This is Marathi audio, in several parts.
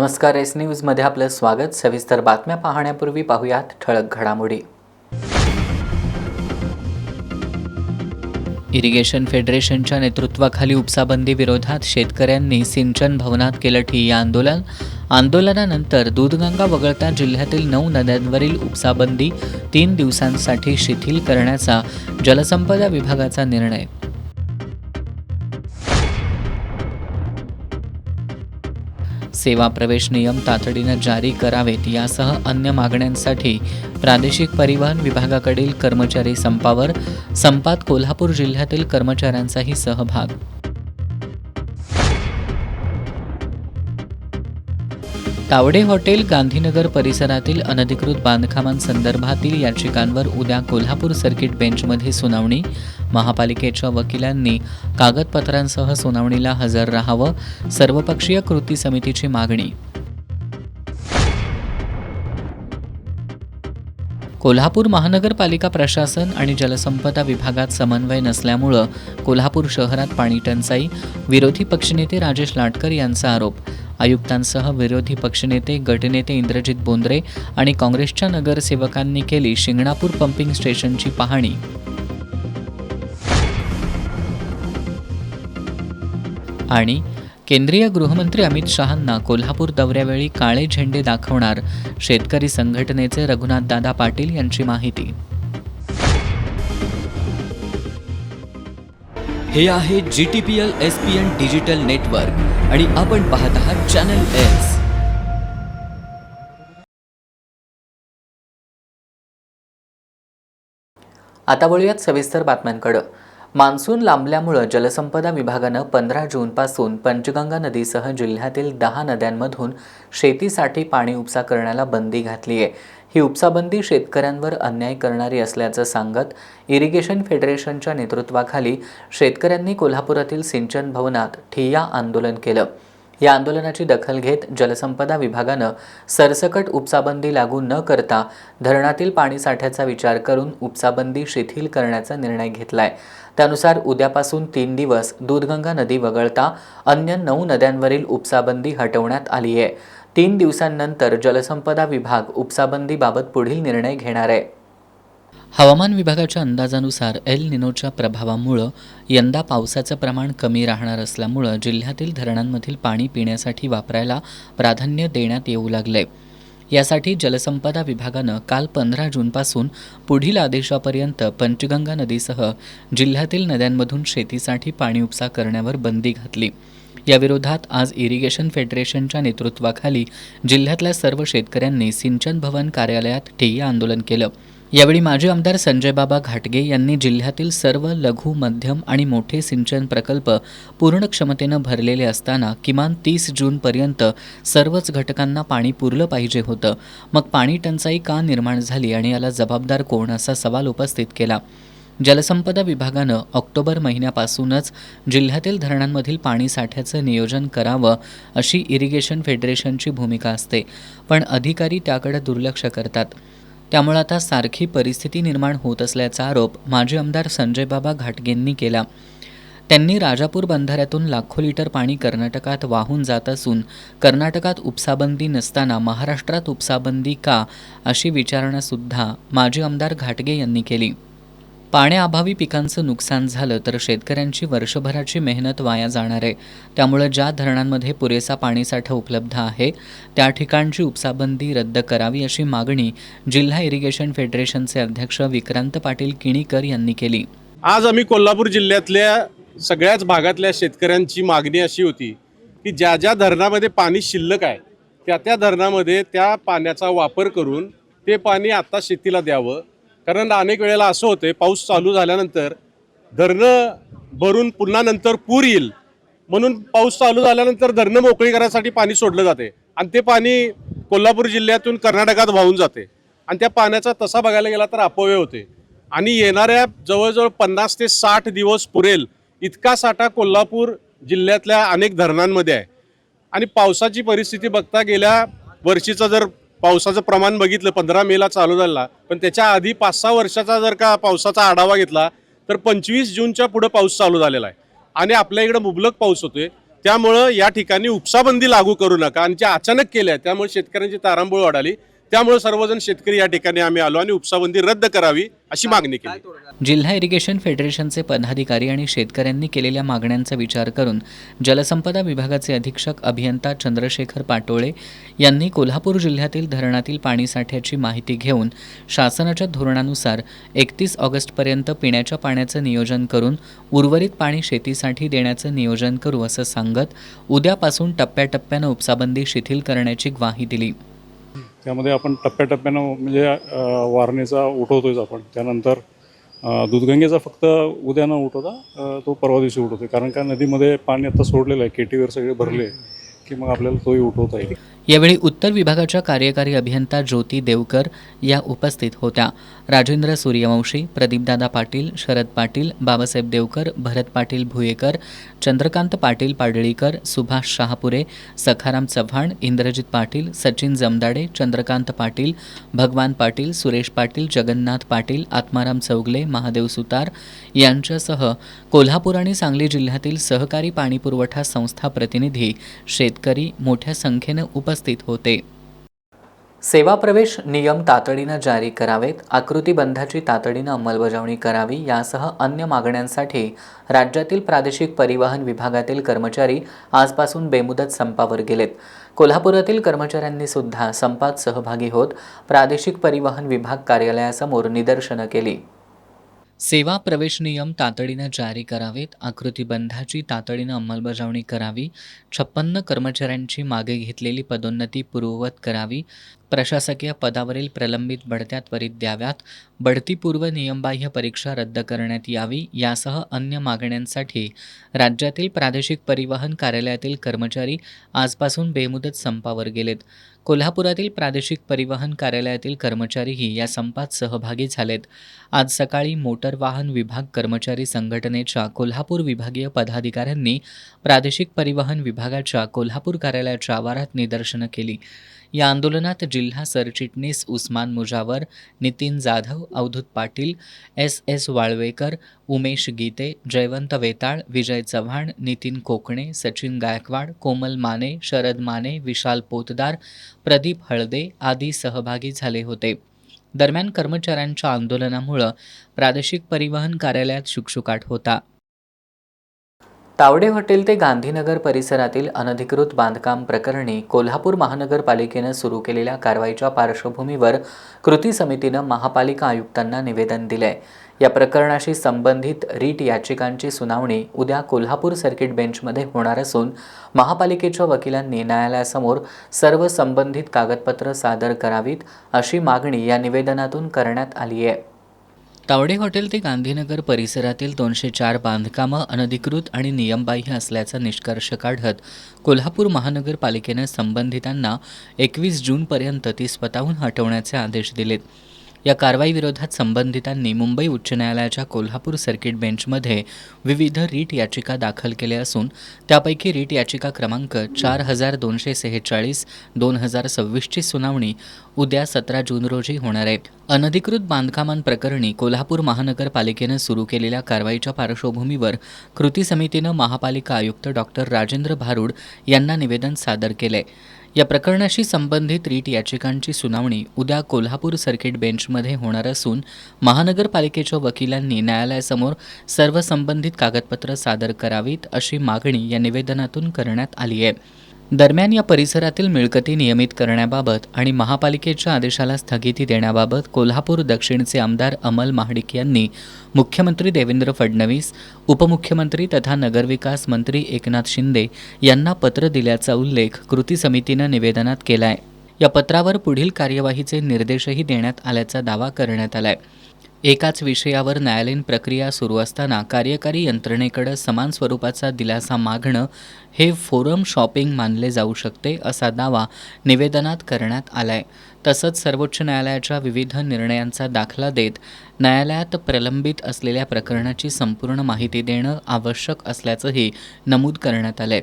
नमस्कार, एस न्यूजमध्ये आपलं स्वागत। सविस्तर बातम्या पाहण्यापूर्वी पाहूयात ठळक घडामोडी। इरिगेशन फेडरेशनच्या नेतृत्वाखाली उपसाबंदी विरोधात शेतकऱ्यांनी सिंचन भवनात केलं ठिय्या आंदोलन। आंदोलनानंतर दूधगंगा वगळता जिल्ह्यातील 9 नद्यांवरील उपसाबंदी 3 दिवसांसाठी शिथिल करण्याचा जलसंपदा विभागाचा निर्णय। सेवा प्रवेश नियम तातडीनं जारी करावेत यासह अन्य मागण्यांसाठी प्रादेशिक परिवहन विभागाकडील कर्मचारी संपावर। संपात कोल्हापूर जिल्ह्यातील कर्मचाऱ्यांचाही सहभाग। तावडे हॉटेल गांधीनगर परिसरातील अनधिकृत बांधकामांसंदर्भातील याचिकांवर उद्या कोल्हापूर सर्किट बेंचमध्ये सुनावणी। महापालिकेच्या वकिलांनी कागदपत्रांसह सुनावणीला हजर राहावं, सर्वपक्षीय कृती समितीची मागणी। कोल्हापूर महानगरपालिका प्रशासन आणि जलसंपदा विभागात समन्वय नसल्यामुळं कोल्हापूर शहरात पाणी टंचाई। विरोधी पक्षनेते राजेश लाटकर यांचा आरोप। आयुक्तांसह विरोधी पक्षनेते गटनेते इंद्रजित बोंद्रे आणि काँग्रेसच्या नगरसेवकांनी केली शिंगणापूर पंपिंग स्टेशनची पाहणी। आणि केंद्रीय गृहमंत्री अमित शहांना कोल्हापूर दौऱ्यावेळी काळे झेंडे दाखवणार शेतकरी संघटनेचे रघुनाथदादा पाटील यांची माहिती। हे आहे GTPL SPN डिजिटल नेटवर्क आणि आपण पाहत आहात चॅनल एस। आता वळूयात सविस्तर बातम्यांकडे। मान्सून लांबल्यामुळे जलसंपदा विभागानं 15 जूनपासून पंचगंगा नदीसह जिल्ह्यातील 10 नद्यांमधून शेतीसाठी पाणी उपसा करण्याला बंदी घातली आहे। ही उपसाबंदी शेतकऱ्यांवर अन्याय करणारी असल्याचं सांगत इरिगेशन फेडरेशनच्या नेतृत्वाखाली शेतकऱ्यांनी कोल्हापुरातील सिंचन भवनात ठिय्या आंदोलन केलं। या आंदोलनाची दखल घेत जलसंपदा विभागानं सरसकट उपसाबंदी लागू न करता धरणातील पाणीसाठ्याचा विचार करून उपसाबंदी शिथिल करण्याचा निर्णय घेतलाय। त्यानुसार उद्यापासून 3 दिवस दूधगंगा नदी वगळता अन्य 9 नद्यांवरील उपसाबंदी हटवण्यात आली आहे। 3 दिवसांनंतर जलसंपदा विभाग उपसाबंदीबाबत पुढील निर्णय घेणार आहे। हवामान विभागाच्या अंदाजानुसार एल निनोच्या प्रभावामुळे यंदा पावसाचं प्रमाण कमी राहणार असल्यामुळे जिल्ह्यातील धरणांमधील पाणी पिण्यासाठी वापरायला प्राधान्य देण्यात येऊ लागले। यासाठी जलसंपदा विभागानं काल 15 जूनपासून पुढील आदेशापर्यंत पंचगंगा नदीसह जिल्ह्यातील नद्यांमधून शेतीसाठी पाणी उपसा करण्यावर बंदी घातली। याविरोधात आज इरिगेशन फेडरेशनच्या नेतृत्वाखाली जिल्ह्यातल्या सर्व शेतकऱ्यांनी सिंचन भवन कार्यालयात ठिय्या आंदोलन केलं। यावेळी माजी आमदार संजयबाबा घाटगे यांनी जिल्ह्यातील सर्व लघु, मध्यम आणि मोठे सिंचन प्रकल्प पूर्ण क्षमतेनं भरलेले असताना किमान 30 जूनपर्यंत सर्वच घटकांना पाणी पुरलं पाहिजे होतं, मग पाणी टंचाई का निर्माण झाली आणि याला जबाबदार कोण, असा सवाल उपस्थित केला। जलसंपदा विभागानं ऑक्टोबर महिन्यापासूनच जिल्ह्यातील धरणांमधील पाणीसाठ्याचं नियोजन करावं अशी इरिगेशन फेडरेशनची भूमिका असते, पण अधिकारी त्याकडे दुर्लक्ष करतात। त्यामुळे आता सारखी परिस्थिती निर्माण होत असल्याचा आरोप माजी आमदार संजयबाबा घाटगेंनी केला। त्यांनी राजापूर बंधाऱ्यातून लाखो लिटर पाणी कर्नाटकात वाहून जात असून कर्नाटकात उपसाबंदी नसताना महाराष्ट्रात उपसाबंदी का, अशी विचारणा माजी आमदार घाटगे यांनी केली। पाण्याअभावी पिकांचं नुकसान झालं तर शेतकऱ्यांची वर्षभराची मेहनत वाया जाणार आहे। त्यामुळे ज्या धरणांमध्ये पुरेसा पाणीसाठा उपलब्ध आहे त्या ठिकाणची उपसाबंदी रद्द करावी अशी मागणी जिल्हा इरिगेशन फेडरेशनचे अध्यक्ष विक्रांत पाटील किणीकर यांनी केली। आज आम्ही कोल्हापूर जिल्ह्यातल्या सगळ्याच भागातल्या शेतकऱ्यांची मागणी अशी होती की ज्या ज्या धरणामध्ये पाणी शिल्लक आहे त्या धरणामध्ये त्या पाण्याचा वापर करून ते पाणी आता शेतीला द्यावं। कारण अनेक वेळेला असं होते, पाऊस चालू झाल्यानंतर धरणं भरून पुन्हा नंतर पूर येईल म्हणून पाऊस चालू झाल्यानंतर धरणं मोकळी करण्यासाठी पाणी सोडलं जाते आणि ते पाणी कोल्हापूर जिल्ह्यातून कर्नाटकात वाहून जाते आणि त्या पाण्याचा तसा बघायला गेला तर अपव्यय होते आणि येणाऱ्या जवळजवळ 50 ते 60 दिवस पुरेल इतका साठा कोल्हापूर जिल्ह्यातल्या अनेक धरणांमध्ये आहे। आणि पावसाची परिस्थिती बघता गेल्या वर्षीचा जर पावसाचं प्रमाण बघितलं 15 मेला चालू झाला, पण त्याच्या आधी 5-6 वर्षाचा जर का पावसाचा आढावा घेतला तर 25 जूनच्या पुढे पाऊस चालू झालेला आहे आणि आपल्या इकडे मुबलक पाऊस होतोय। त्यामुळं या ठिकाणी उपसाबंदी लागू करू नका आणि ज्या अचानक केल्या त्यामुळे शेतकऱ्यांची तारांबळ उडाली. त्यामुळे सर्वजण शेतकरी या ठिकाणी आम्ही आलो आणि उपसाबंदी रद्द करावी अशी मागणी केली. जिल्हा इरिगेशन फेडरेशनचे पदाधिकारी आणि शेतकऱ्यांनी केलेल्या मागण्यांचा विचार करून जलसंपदा विभागाचे अधीक्षक अभियंता चंद्रशेखर पाटोळे यांनी कोल्हापूर जिल्ह्यातील धरणातील पाणीसाठ्याची माहिती घेऊन शासनाच्या धोरणानुसार 31 ऑगस्टपर्यंत पिण्याच्या पाण्याचं नियोजन करून उर्वरित पाणी शेतीसाठी देण्याचं नियोजन करू असं सांगत उद्यापासून टप्प्याटप्प्यानं उपसाबंदी शिथिल करण्याची ग्वाही दिली. त्यामध्ये आपण टप्प्याटप्प्यानं म्हणजे वारणीचा उठवतोयच आपण. त्यानंतर दूधगंगेचा फक्त उद्या न उठवता तो परवा दिवशी उठवतोय, कारण का नदीमध्ये पाणी आता सोडलेलं आहे, केटीवर सगळे भरले की मग आपल्याला तोही उठवता येईल. यावेळी उत्तर विभागाच्या कार्यकारी अभियंता ज्योती देवकर या उपस्थित होत्या. राजेंद्र सूर्यवंशी, प्रदीपदादा पाटील, शरद पाटील, बाबासाहेब देवकर, भरत पाटील भुयेकर, चंद्रकांत पाटील पाडळीकर, सुभाष शहापुरे, सखाराम चव्हाण, इंद्रजित पाटील, सचिन जमदाडे, चंद्रकांत पाटील, भगवान पाटील, सुरेश पाटील, जगन्नाथ पाटील, आत्माराम चौगले, महादेव सुतार यांच्यासह कोल्हापूर आणि सांगली जिल्ह्यातील सहकारी पाणीपुरवठा संस्था प्रतिनिधी, शेतकरी मोठ्या संख्येनं उपस्थित होते. सेवा प्रवेश नियम तातडीनं जारी करावेत, आकृतीबंधाची तातडीनं अंमलबजावणी करावी यासह अन्य मागण्यांसाठी राज्यातील प्रादेशिक परिवहन विभागातील कर्मचारी आजपासून बेमुदत संपावर गेलेत. कोल्हापुरातील कर्मचाऱ्यांनी सुद्धा संपात सहभागी होत प्रादेशिक परिवहन विभाग कार्यालयासमोर निदर्शनं केली. सेवा प्रवेश नियम तातडीनं जारी करावेत, आकृतीबंधाची तातडीनं अंमलबजावणी करावी, 56 कर्मचाऱ्यांची मागे घेतलेली पदोन्नती पूर्ववत करावी, प्रशासकीय पदावरील प्रलंबित बढत्या त्वरित द्याव्यात, बढतीपूर्व नियमबाह्य परीक्षा रद्द करण्यात यावी यासह अन्य मागण्यांसाठी राज्यातील प्रादेशिक परिवहन कार्यालयातील कर्मचारी आजपासून बेमुदत संपावर गेलेत. कोल्हापुरातील प्रादेशिक परिवहन कार्यालयातील कर्मचारीही या संपात सहभागी झालेत. आज सकाळी मोटर वाहन विभाग कर्मचारी संघटनेच्या कोल्हापूर विभागीय पदाधिकाऱ्यांनी प्रादेशिक परिवहन विभागाच्या कोल्हापूर कार्यालयाच्या आवारात निदर्शनं केली. या आंदोलनात जिल्हा सरचिटणीस उस्मान मुजावर, नितीन जाधव, अवधूत पाटील, S.S. वाळवेकर, उमेश गीते, जयवंत वेताळ, विजय चव्हाण, नितीन कोकणे, सचिन गायकवाड, कोमल माने, शरद माने, विशाल पोतदार, प्रदीप हळदे आदी सहभागी झाले होते. दरम्यान कर्मचाऱ्यांच्या आंदोलनामुळे प्रादेशिक परिवहन कार्यालयात शुकशुकाट होता. तावडे हॉटेल ते गांधीनगर परिसरातील अनधिकृत बांधकाम प्रकरणी कोल्हापूर महानगरपालिकेनं सुरू केलेल्या कारवाईच्या पार्श्वभूमीवर कृती समितीनं महापालिका आयुक्तांना निवेदन दिलंय. या प्रकरणाशी संबंधित रीट याचिकांची सुनावणी उद्या कोल्हापूर सर्किट बेंचमध्ये होणार असून महापालिकेच्या वकिलांनी न्यायालयासमोर सर्व संबंधित कागदपत्र सादर करावीत अशी मागणी या निवेदनातून करण्यात आली आहे. तावडे हॉटेल ते गांधीनगर परिसरातील 204 बांधकामं अनधिकृत आणि नियमबाह्य असल्याचा निष्कर्ष काढत कोल्हापूर महानगरपालिकेनं संबंधितांना 21 जूनपर्यंत ती स्वतःहून हटवण्याचे आदेश दिलेत. या कारवाईविरोधात संबंधितांनी मुंबई उच्च न्यायालयाच्या कोल्हापूर सर्किट बेंचमध्ये विविध रीट याचिका दाखल केल्या असून त्यापैकी रीट याचिका क्रमांक 4246/2026ची सुनावणी उद्या 17 जून रोजी होणार आहे. अनधिकृत बांधकामांप्रकरणी कोल्हापूर महानगरपालिकेनं सुरू केलेल्या कारवाईच्या पार्श्वभूमीवर कृती समितीनं महापालिका आयुक्त डॉक्टर राजेंद्र भारूड यांना निवेदन सादर केलंय. या प्रकरणाशी संबंधित रीट याचिकांची सुनावणी उद्या कोल्हापूर सर्किट बेंचमध्ये होणार असून महानगरपालिकेच्या वकिलांनी न्यायालयासमोर सर्व संबंधित कागदपत्र सादर करावीत अशी मागणी या निवेदनातून करण्यात आली आहे. दरम्यान या परिसरातील मिळकती नियमित करण्याबाबत आणि महापालिकेच्या आदेशाला स्थगिती देण्याबाबत कोल्हापूर दक्षिणचे आमदार अमल महाडिक यांनी मुख्यमंत्री देवेंद्र फडणवीस, उपमुख्यमंत्री तथा नगरविकास मंत्री एकनाथ शिंदे यांना पत्र दिल्याचा उल्लेख कृती समितीनं निवेदनात केला आहे. या पत्रावर पुढील कार्यवाहीचे निर्देशही देण्यात आल्याचा दावा करण्यात आला आहे. एकाच विषयावर न्यायालयीन प्रक्रिया सुरू असताना कार्यकारी यंत्रणेकडे समान स्वरूपाचा दिलासा मागणं हे फोरम शॉपिंग मानले जाऊ शकते असा दावा निवेदनात करण्यात आला आहे. तसंच सर्वोच्च न्यायालयाच्या विविध निर्णयांचा दाखला देत न्यायालयात प्रलंबित असलेल्या प्रकरणाची संपूर्ण माहिती देणं आवश्यक असल्याचंही नमूद करण्यात आलं आहे.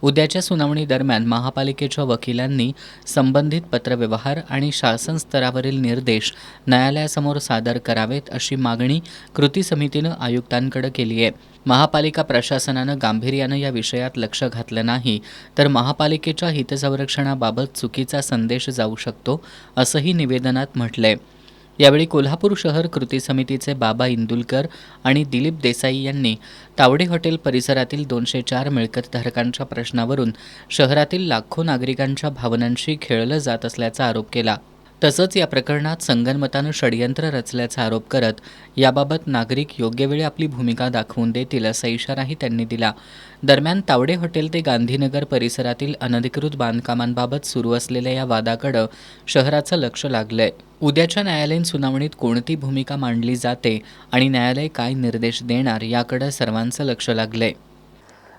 उद्याच्या सुनावणी दरम्यान महापालिकेच्या वकिलांनी संबंधित पत्रव्यवहार आणि शासन स्तरावरील निर्देश न्यायालयासमोर सादर करावेत अशी मागणी कृती समितीनं आयुक्तांकडे केली आहे. महापालिका प्रशासनानं गांभीर्यानं या विषयात लक्ष घातलं नाही तर महापालिकेच्या हितसंरक्षणाबाबत चुकीचा संदेश जाऊ शकतो असंही निवेदनात म्हटलंय. यावेळी कोल्हापूर शहर कृती समितीचे बाबा इंदुलकर आणि दिलीप देसाई यांनी तावडे हॉटेल परिसरातील 204 मिळकतधारकांच्या प्रश्नावरून शहरातील लाखो नागरिकांच्या भावनांशी खेळलं जात असल्याचा आरोप केला. तसंच या प्रकरणात संगनमतानं षडयंत्र रचल्याचा आरोप करत याबाबत नागरिक योग्य वेळी आपली भूमिका दाखवून देतील असा इशाराही त्यांनी दिला. दरम्यान तावडे हॉटेल ते गांधीनगर परिसरातील अनधिकृत बांधकामांबाबत सुरू असलेल्या या वादाकडं शहराचं लक्ष लागलंय. उद्याच्या न्यायालयीन सुनावणीत कोणती भूमिका मांडली जाते आणि न्यायालय काय निर्देश देणार याकडे सर्वांचं लक्ष लागलंय.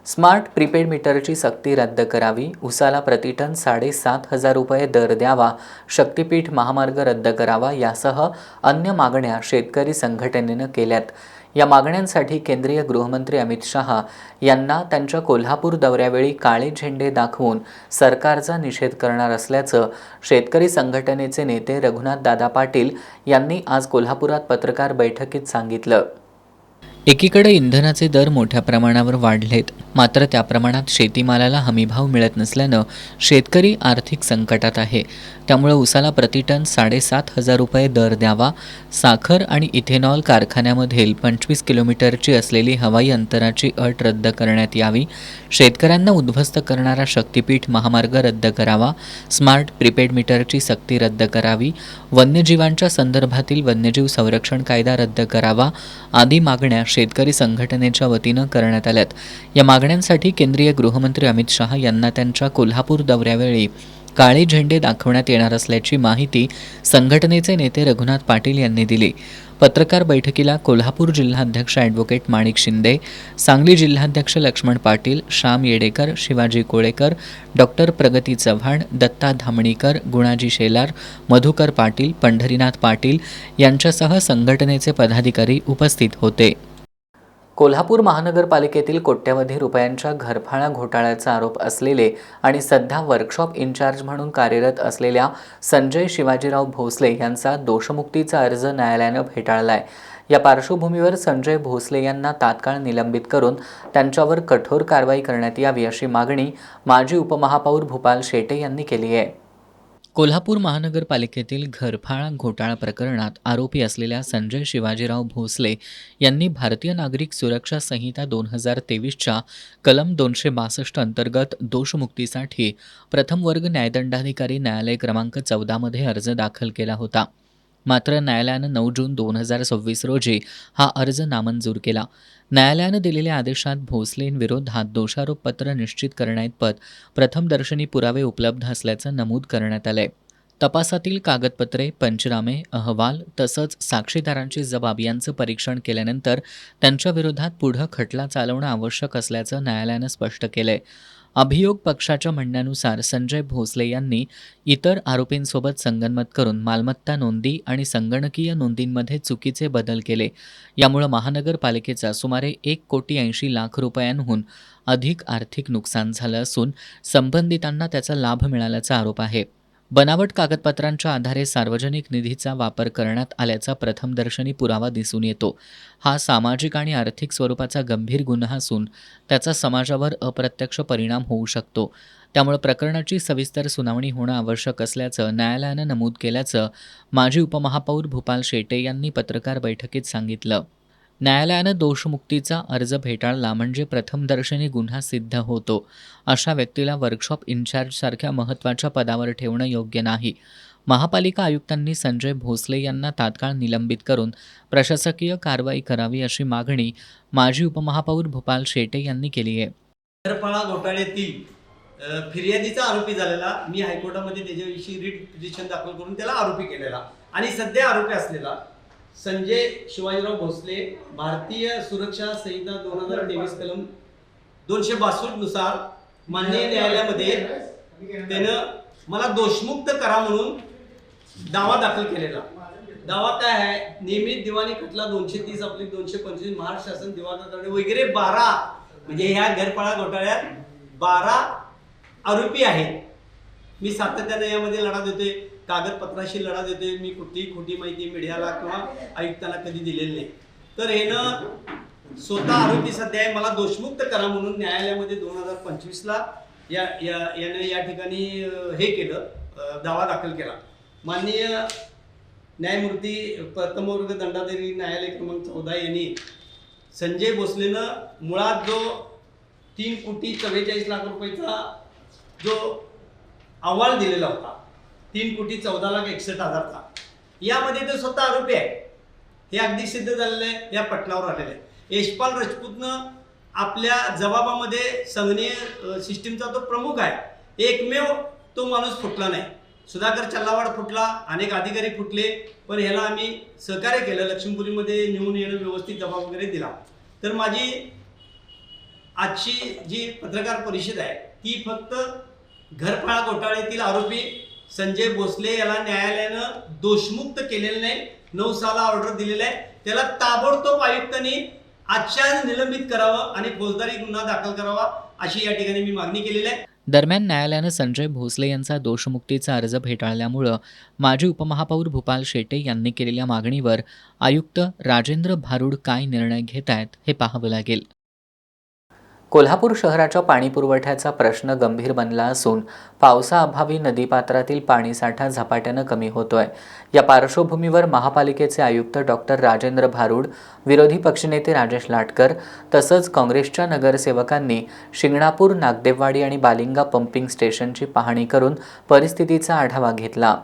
स्मार्ट प्रीपेड मीटरची सक्ती रद्द करावी, उसाला प्रतिटन 7,500 रुपये दर द्यावा, शक्तीपीठ महामार्ग रद्द करावा यासह अन्य मागण्या शेतकरी संघटनेनं केल्यात. या मागण्यांसाठी केंद्रीय गृहमंत्री अमित शहा यांना त्यांच्या कोल्हापूर दौऱ्यावेळी काळे झेंडे दाखवून सरकारचा निषेध करणार असल्याचं शेतकरी संघटनेचे नेते रघुनाथदादा पाटील यांनी आज कोल्हापुरात पत्रकार बैठकीत सांगितलं. एकीकडे इंधनाचे दर मोठ्या प्रमाणावर वाढलेत, मात्र त्या प्रमाणात शेतीमालाला हमीभाव मिळत नसल्यानं शेतकरी आर्थिक संकटात आहे. त्यामुळे उसाला प्रतिटन 7,500 रुपये दर द्यावा, साखर आणि इथेनॉल कारखान्यामधील 25 किलोमीटरची असलेली हवाई अंतराची अट रद्द करण्यात यावी, शेतकऱ्यांना उद्ध्वस्त करणारा शक्तीपीठ महामार्ग रद्द करावा, स्मार्ट प्रीपेड मीटरची सक्ती रद्द करावी, वन्यजीवांच्या संदर्भातील वन्यजीव संरक्षण कायदा रद्द करावा आदी मागण्या शेतकरी संघटनेच्या वतीनं करण्यात आल्यात. या मागण्यांसाठी केंद्रीय गृहमंत्री अमित शहा यांना त्यांच्या कोल्हापूर दौऱ्यावेळी काळे झेंडे दाखवण्यात येणार असल्याची माहिती संघटनेचे नेते रघुनाथ पाटील यांनी दिली. पत्रकार बैठकीला कोल्हापूर जिल्हाध्यक्ष ॲडव्होकेट माणिक शिंदे, सांगली जिल्हाध्यक्ष लक्ष्मण पाटील, श्याम येडेकर, शिवाजी कोळेकर, डॉक्टर प्रगती चव्हाण, दत्ता धामणीकर, गुणाजी शेलार, मधुकर पाटील, पंढरीनाथ पाटील यांच्यासह संघटनेचे पदाधिकारी उपस्थित होते. कोल्हापूर महानगरपालिकेतील कोट्यवधी रुपयांच्या घरफाळा घोटाळ्याचा आरोप असलेले आणि सध्या वर्कशॉप इन्चार्ज म्हणून कार्यरत असलेल्या संजय शिवाजीराव भोसले यांचा दोषमुक्तीचा अर्ज न्यायालयानं फेटाळलाय. या पार्श्वभूमीवर संजय भोसले यांना तात्काळ निलंबित करून त्यांच्यावर कठोर कारवाई करण्यात यावी अशी मागणी माजी उपमहापौर भूपाल शेटे यांनी केली आहे. कोल्हापूर महानगरपालिकेतील घरफाळा घोटाळा प्रकरणात आरोपी असलेल्या संजय शिवाजीराव भोसले यांनी भारतीय नागरिक सुरक्षा संहिता 2023च्या कलम 262 अंतर्गत दोषमुक्तीसाठी प्रथम वर्ग न्यायदंडाधिकारी न्यायालय क्रमांक 14 मध्ये अर्ज दाखल केला होता. मात्र न्यायालयानं 9 जून 2026 रोजी हा अर्ज नामंजूर केला. न्यायालयानं दिलेल्या आदेशात भोसलेंविरोधात दोषारोपपत्र निश्चित करण्याइतपत प्रथमदर्शनी पुरावे उपलब्ध असल्याचं नमूद करण्यात आलंय. तपासातील कागदपत्रे, पंचनामे, अहवाल तसंच साक्षीदारांची जबाब यांचं परीक्षण केल्यानंतर त्यांच्या विरोधात पुढं खटला चालवणं आवश्यक असल्याचं न्यायालयानं स्पष्ट केलंय. अभियोग पक्षाच्या म्हणण्यानुसार संजय भोसले यांनी इतर आरोपींसोबत संगनमत करून मालमत्ता नोंदी आणि संगणकीय नोंदींमध्ये चुकीचे बदल केले. यामुळे महानगरपालिकेचा सुमारे 1,80,00,000 रुपयांहून अधिक आर्थिक नुकसान झालं असून संबंधितांना त्याचा लाभ मिळाल्याचा आरोप आहे. बनावट कागदपत्रांच्या आधारे सार्वजनिक निधीचा वापर करण्यात आल्याचा प्रथमदर्शनी पुरावा दिसून येतो. हा सामाजिक आणि आर्थिक स्वरूपाचा गंभीर गुन्हा असून त्याचा समाजावर अप्रत्यक्ष परिणाम होऊ शकतो. त्यामुळे प्रकरणाची सविस्तर सुनावणी होणं आवश्यक असल्याचं न्यायालयानं नमूद केल्याचं माजी उपमहापौर भूपाल शेटे यांनी पत्रकार बैठकीत सांगितलं. न्यायालयानं दोषमुक्तीचा अर्ज फेटाळला म्हणजे प्रथमदर्शनी गुन्हा सिद्ध होतो. अशा व्यक्तीला वर्कशॉप इन्चार्जसारख्या महत्त्वाच्या पदावर ठेवणं योग्य नाही. महापालिका आयुक्तांनी संजय भोसले यांना तात्काळ निलंबित करून प्रशासकीय कारवाई करावी अशी मागणी माजी उपमहापौर भूपाल शेटे यांनी केली आहे. घरफाळा घोटाळ्यातील फिर्यादीचा आरोपी झालेला मी हायकोर्टामध्ये त्याच्याविषयी रिट पिटिशन दाखल करून त्याला आरोपी केलेला आणि सध्या आरोपी असलेला संजय शिवाजीराव भोसले भारतीय सुरक्षा संहिता 2023 कलम 262 नुसार माननीय न्यायालयामध्ये त्यानं मला दोषमुक्त करा म्हणून दावा दाखल केलेला. दावा काय आहे? नियमित दिवाणी खटला 230 आपली 225 महाराष्ट्र शासन दिवाणी वगैरे 12 म्हणजे ह्या घरफाळा घोटाळ्यात 12 आरोपी आहेत. मी सातत्याने यामध्ये लढा देतोय, कागदपत्राशी लढा देतोय. मी कुठलीही खोटी माहिती मीडियाला किंवा आयुक्तांना कधी दिलेली नाही. तर ह्यानं स्वतः आरोपी सध्या आहे, मला दोषमुक्त करा म्हणून न्यायालयामध्ये 2025ला यानं या ठिकाणी हे केलं, दावा दाखल केला. माननीय न्यायमूर्ती प्रथम वर्ग दंडाधिकारी न्यायालय क्रमांक 14 यांनी संजय भोसलेनं मुळात जो 3,44,00,000 रुपयाचा जो अहवाल दिलेला होता, 3,14,61,000चा, यामध्ये तो स्वतः आरोपी आहे. हे अगदी सिद्ध झालेलं आहे, या पटलावर आलेलं आहे. यशपाल राजपूतनं आपल्या जबाबामध्ये संगणीय सिस्टीमचा तो प्रमुख आहे, एकमेव तो माणूस फुटला नाही. सुधाकर चल्लावाड फुटला, अनेक अधिकारी फुटले, पण ह्याला आम्ही सहकार्य केलं. लक्ष्मीपुरीमध्ये नेऊन येणं, व्यवस्थित जबाब वगैरे दिला. तर माझी आजची जी पत्रकार परिषद आहे ती फक्त घरफाळा घोटाळ्यातील आरोपी संजय भोसले याला न्यायालयानं दोषमुक्त केलेलं नाही. 9 साला ऑर्डर दिलेला आहे, त्याला ताबडतोब आयुक्तांनी आजच्या निलंबित करावं आणि फौजदारी गुन्हा दाखल करावा, अशी या ठिकाणी मी मागणी केलेली आहे. दरम्यान न्यायालयानं संजय भोसले यांचा दोषमुक्तीचा अर्ज फेटाळल्यामुळं माजी उपमहापौर भूपाल शेटे यांनी केलेल्या मागणीवर आयुक्त राजेंद्र भारुड काय निर्णय घेत आहेत हे पाहावं लागेल. कोल्हापूर शहराच्या पाणीपुरवठ्याचा प्रश्न गंभीर बनला असून पावसाअभावी नदीपात्रातील पाणीसाठा झपाट्यानं कमी होतोय. या पार्श्वभूमीवर महापालिकेचे आयुक्त डॉक्टर राजेंद्र भारुड, विरोधी पक्षनेते राजेश लाटकर तसंच काँग्रेसच्या नगरसेवकांनी शिंगणापूर, नागदेववाडी आणि बालिंगा पंपिंग स्टेशनची पाहणी करून परिस्थितीचा आढावा घेतला.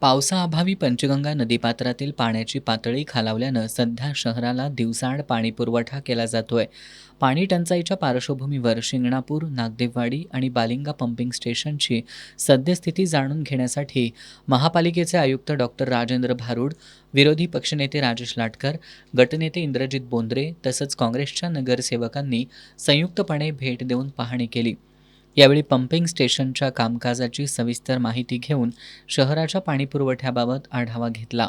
पावसाअभावी पंचगंगा नदीपात्रातील पाण्याची पातळी खालावल्यानं सध्या शहराला दिवसाआड पाणीपुरवठा केला जातोय. पाणी टंचाईच्या पार्श्वभूमीवर शिंगणापूर, नागदेववाडी आणि बालिंगा पंपिंग स्टेशनची सद्यस्थिती जाणून घेण्यासाठी महापालिकेचे आयुक्त डॉक्टर राजेंद्र भारुड, विरोधी पक्षनेते राजेश लाटकर, गटनेते इंद्रजित बोंद्रे तसंच काँग्रेसच्या नगरसेवकांनी संयुक्तपणे भेट देऊन पाहणी केली. यावेळी पंपिंग स्टेशनच्या कामकाजाची सविस्तर माहिती घेऊन शहराच्या पाणीपुरवठ्याबाबत आढावा घेतला.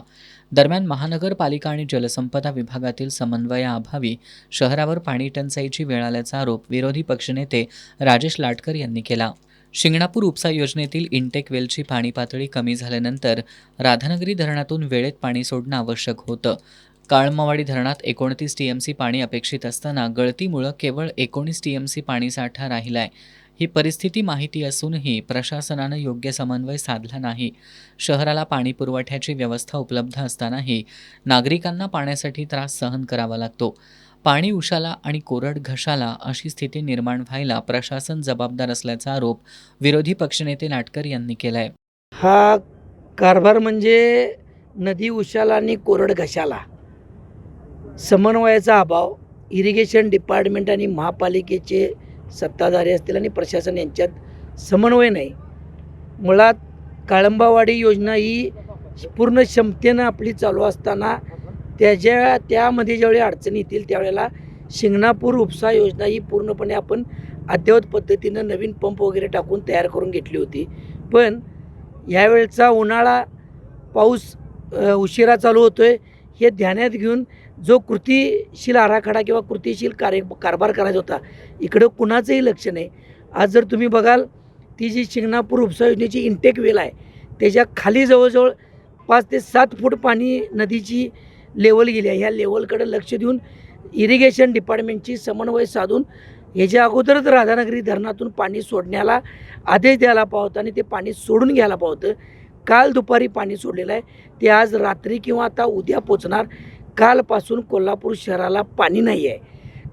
दरम्यान महानगरपालिका आणि जलसंपदा विभागातील समन्वयाअभावी शहरावर पाणी टंचाईची वेळ आल्याचा आरोप विरोधी पक्षनेते राजेश लाटकर यांनी केला. शिंगणापूर उपसा योजनेतील इंटेक वेलची पाणी पातळी कमी झाल्यानंतर राधानगरी धरणातून वेळेत पाणी सोडणं आवश्यक होतं. काळमवाडी धरणात 29 TMC पाणी अपेक्षित असताना गळतीमुळे केवळ 19 TMC पाणीसाठा राहिलाय. ही परिस्थिती माहिती असूनही प्रशासनानं योग्य समन्वय साधला नाही. शहराला पाणी पुरवठ्याची व्यवस्था उपलब्ध असतानाही नागरिकांना पाण्यासाठी त्रास सहन करावा लागतो. पाणी उशाला आणि कोरड घशाला अशी स्थिती निर्माण व्हायला प्रशासन जबाबदार असल्याचा आरोप विरोधी पक्षनेते लाटकर यांनी केलाय. हा कारभार म्हणजे नदी उशाला आणि कोरड घशाला, समन्वयाचा अभाव, इरिगेशन डिपार्टमेंट आणि महापालिकेचे सत्ताधारी असतील आणि प्रशासन यांच्यात समन्वय नाही. मुळात काळंबावाडी योजना ही पूर्ण क्षमतेनं आपली चालू असताना त्यामध्ये ज्यावेळी अडचणी येतील त्यावेळेला शिंगणापूर उपसा योजना ही पूर्णपणे आपण अद्ययावत पद्धतीनं नवीन पंप वगैरे टाकून तयार करून घेतली होती. पण यावेळचा उन्हाळा, पाऊस उशिरा चालू होतो आहे, हे ध्यानात घेऊन जो कृतीशील आराखडा किंवा कृतीशील कारभार करायचा होता, इकडं कुणाचंही लक्ष नाही. आज जर तुम्ही बघाल ती जी शिंगणापूर उपसा योजनेची इंटेक वेल आहे त्याच्या खाली जवळजवळ 5 ते 7 फूट पाणी नदीची लेवल गेली आहे. ह्या लेवलकडे लक्ष देऊन इरिगेशन डिपार्टमेंटची समन्वय साधून ह्याच्या अगोदरच राधानगरी धरणातून पाणी सोडण्याला आदेश द्यायला पावतं आणि ते पाणी सोडून घ्यायला पावतं. काल दुपारी पाणी सोडलेलं आहे, ते आज रात्री किंवा आता उद्या पोचणार. कालपासून कोल्हापूर शहराला पाणी नाही आहे.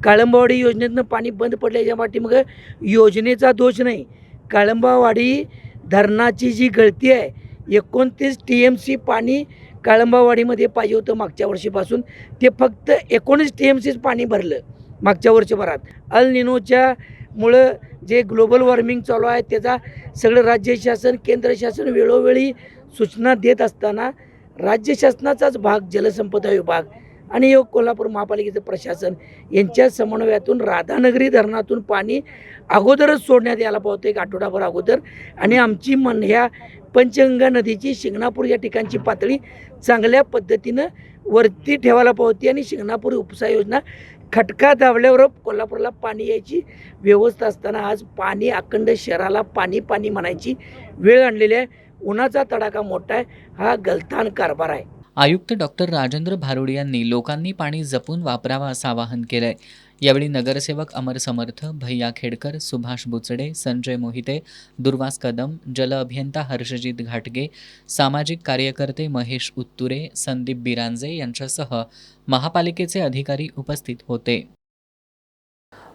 काळंबावाडी योजनेतनं पाणी बंद पडल्याच्या पाठीमागं योजनेचा दोष नाही, काळंबावाडी धरणाची जी गळती आहे, 29 TMC पाणी काळंबावाडीमध्ये पाहिजे होतं मागच्या वर्षीपासून, ते फक्त 19 TMCच पाणी भरलं मागच्या वर्षभरात. अल निनोच्यामुळं जे ग्लोबल वॉर्मिंग चालू आहे त्याचा सगळं राज्य शासन, केंद्र शासन वेळोवेळी सूचना देत असताना राज्य शासनाचाच भाग जलसंपदा विभाग, आणि कोल्हापूर महापालिकेचं प्रशासन यांच्या समन्वयातून राधानगरी धरणातून पाणी अगोदरच सोडण्यात यायला पावतं, एक आठवडाभर अगोदर. आणि आमची ह्या पंचगंगा नदीची शिंगणापूर या ठिकाणची पातळी चांगल्या पद्धतीनं वरती ठेवायला पावती आणि शिंगणापूर उपसा योजना खटका दाबल्यावर कोल्हापूरला पाणी यायची व्यवस्था असताना आज पाणी अखंड शहराला पाणी पाणी म्हणायची वेळ आणलेली आहे. उन्हाचा तडाखा मोठा आहे. हा गलथान कारभार आहे. आयुक्त डॉक्टर राजेंद्र भारुड यांनी लोकांनी पाणी जपून वापरावं असं आवाहन केलंय. यावेळी नगरसेवक अमर समर्थ, भैया खेडकर, सुभाष बुचडे, संजय मोहिते, दुर्वास कदम, जल अभियंता हर्षजित घाटगे, सामाजिक कार्यकर्ते महेश उत्तुरे, संदीप बिरांजे यांच्यासह महापालिकेचे अधिकारी उपस्थित होते.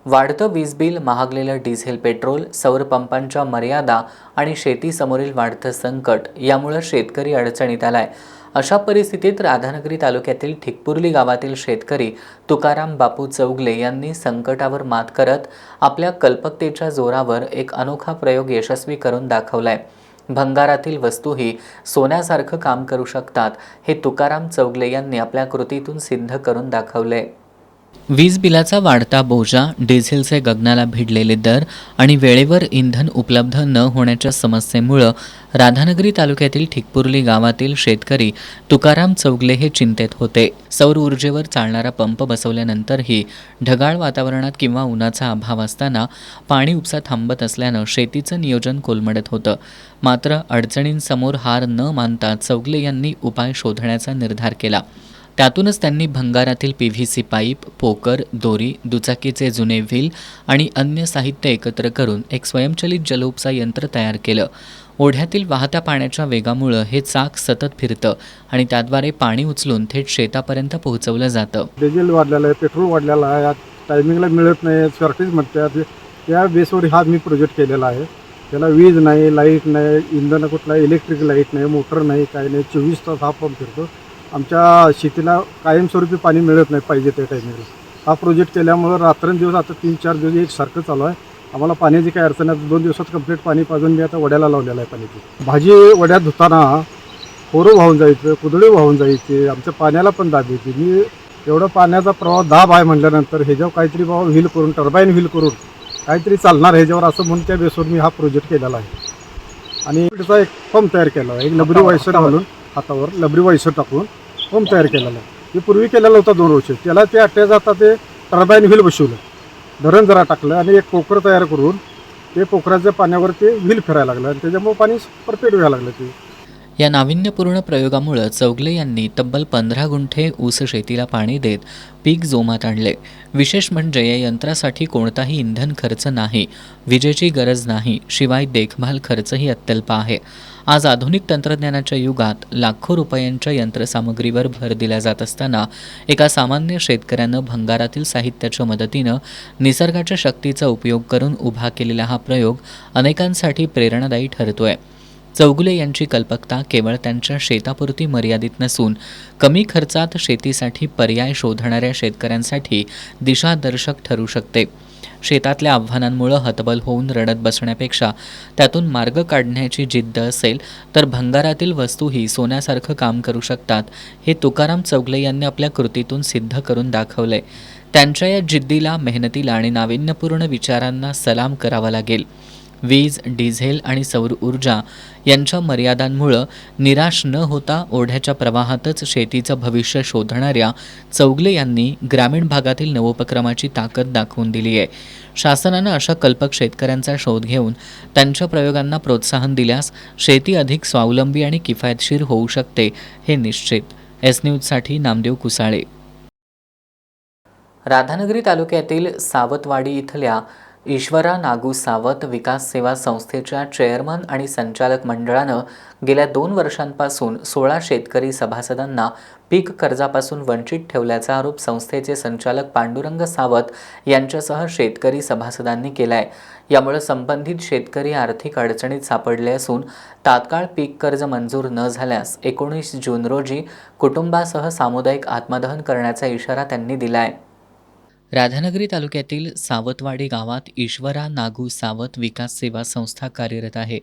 वाढतं वीज बिल, महागलेलं डिझेल पेट्रोल, सौर पंपांच्या मर्यादा आणि शेतीसमोरील वाढतं संकट यामुळे शेतकरी अडचणीत आलाय. अशा परिस्थितीत राधानगरी तालुक्यातील ठिकपुर्ली गावातील शेतकरी तुकाराम बापू चौगले यांनी संकटावर मात करत आपल्या कल्पकतेच्या जोरावर एक अनोखा प्रयोग यशस्वी करून दाखवलाय. भंगारातील वस्तूही सोन्यासारखं काम करू शकतात हे तुकाराम चौगले यांनी आपल्या कृतीतून सिद्ध करून दाखवले. वीज बिलाचा वाढता बोजा, डिझेलचे गगनाला भिडलेले दर आणि वेळेवर इंधन उपलब्ध न होण्याच्या समस्येमुळं राधानगरी तालुक्यातील ठिकपुर्ली गावातील शेतकरी तुकाराम चौगले हे चिंतेत होते. सौर ऊर्जेवर चालणारा पंप बसवल्यानंतरही ढगाळ वातावरणात किंवा उन्हाचा अभाव असताना पाणी उपसा थांबत असल्यानं शेतीचं नियोजन कोलमडत होतं. मात्र अडचणींसमोर हार न मानता चौगले यांनी उपाय शोधण्याचा निर्धार केला. त्यातूनच त्यांनी भंगारातील PVC पाईप, पोकर, दोरी, दुचाकीचे जुने व्हील आणि अन्य साहित्य एकत्र करून एक स्वयंचलित जलउपसा यंत्र तयार केलं. ओढ्यातील वाहत्या पाण्याच्या वेगामुळं हे चाक सतत फिरतं आणि त्याद्वारे पाणी उचलून थेट शेतापर्यंत पोहोचवलं जातं. डिझेल वाढलेलं आहे, पेट्रोल वाढलेलं आहे, टायमिंगला मिळत नाही, शॉर्टेज म्हणतात. त्या बेसवर हा मी प्रोजेक्ट केलेला आहे. त्याला वीज नाही, लाईट नाही, इंधन कुठला इलेक्ट्रिक लाईट नाही, मोटर नाही, काही नाही. 24 तास हा पंप फिरतो. आमच्या शेतीला कायमस्वरूपी पाणी मिळत नाही पाहिजे त्या टायमिंगला. हा प्रोजेक्ट केल्यामुळं रात्रंदिवस आता 3-4 दिवस एकसारखं चालू आहे. आम्हाला पाण्याची काही अडचण आहे. 2 दिवसात कंप्लीट पाणी पाजून मी आता वड्याला लावलेलं आहे पाण्याची. भाजी वड्यात धुताना पोरं वाहून जायचं, कुदळी वाहून जायचे, आमच्या पाण्याला पण दाब येते. मी एवढं पाण्याचा प्रवाह दाब आहे म्हटल्यानंतर ह्याच्यावर काहीतरी बाबा व्हील करून, टर्बाईन व्हील करून काहीतरी चालणार ह्याच्यावर असं म्हणून त्या बेसवर मी हा प्रोजेक्ट केलेला आहे. आणि त्याचा एक पंप तयार केला आहे. एक लबरी वायसर घालून हातावर लबरी वायसर टाकून पंप तयार केलेला आहे. ते पूर्वी केलेला होता 2 वर्ष. त्याला ते अटॅच आता ते टर्बाईन व्हील बसवलं, धरण जरा टाकलं आणि एक पोकर तयार करून ते पोखराच्या पाण्यावर ते व्हील फिरायला लागलं आणि त्याच्यामुळे पाणी परफेक्ट व्हायला लागलं. ते या नाविन्यपूर्ण प्रयोगामुळे चौगले यांनी तब्बल 15 गुंठे ऊस शेतीला पाणी देत पीक जोमात आणले. विशेष म्हणजे या यंत्रासाठी कोणताही इंधन खर्च नाही, विजेची गरज नाही, शिवाय देखभाल खर्चही अत्यल्प आहे. आज आधुनिक तंत्रज्ञानाच्या युगात लाखो रुपयांच्या यंत्रसामग्रीवर भर दिला जात असताना एका सामान्य शेतकऱ्यानं भंगारातील साहित्याच्या मदतीनं निसर्गाच्या शक्तीचा उपयोग करून उभा केलेला हा प्रयोग अनेकांसाठी प्रेरणादायी ठरतोय. चौगुले यांची कल्पकता केवळ त्यांच्या शेतापुरती मर्यादित नसून कमी खर्चात शेतीसाठी पर्याय शोधणाऱ्या शेतकऱ्यांसाठी दिशादर्शक ठरू शकते. शेतातल्या आव्हानांमुळे हतबल होऊन रडत बसण्यापेक्षा त्यातून मार्ग काढण्याची जिद्द असेल तर भंगारातील वस्तूही सोन्यासारखं काम करू शकतात हे तुकाराम चौगले यांनी आपल्या कृतीतून सिद्ध करून दाखवलंय. त्यांच्या या जिद्दीला, मेहनतीला आणि नाविन्यपूर्ण विचारांना सलाम करावा लागेल. वीज, डिझेल आणि सौर ऊर्जा यांच्या मर्यादांमुळं निराश न होता ओढ्याच्या प्रवाहातच शेतीचं भविष्य शोधणाऱ्या चौगले यांनी ग्रामीण भागातील नवोपक्रमाची ताकद दाखवून दिली आहे. शासनानं अशा कल्पक शेतकऱ्यांचा शोध घेऊन त्यांच्या प्रयोगांना प्रोत्साहन दिल्यास शेती अधिक स्वावलंबी आणि किफायतशीर होऊ शकते हे निश्चित. एस न्यूजसाठी नामदेव कुसाळे. राधानगरी तालुक्यातील सावतवाडी इथल्या ईश्वरा नागू सावत विकास सेवा संस्थेच्या चेअरमन आणि संचालक मंडळानं गेल्या 2 वर्षांपासून 16 शेतकरी सभासदांना पीक कर्जापासून वंचित ठेवल्याचा आरोप संस्थेचे संचालक पांडुरंग सावत यांच्यासह शेतकरी सभासदांनी केला आहे. यामुळे संबंधित शेतकरी आर्थिक अडचणीत सापडले असून तात्काळ पीक कर्ज मंजूर न झाल्यास 19 जून रोजी कुटुंबासह सामुदायिक आत्मदहन करण्याचा इशारा त्यांनी दिला आहे. राधानगरी तालुक्यातील सावतवाडी गावात ईश्वरा नागू सावत विकास सेवा संस्था कार्यरत आहे.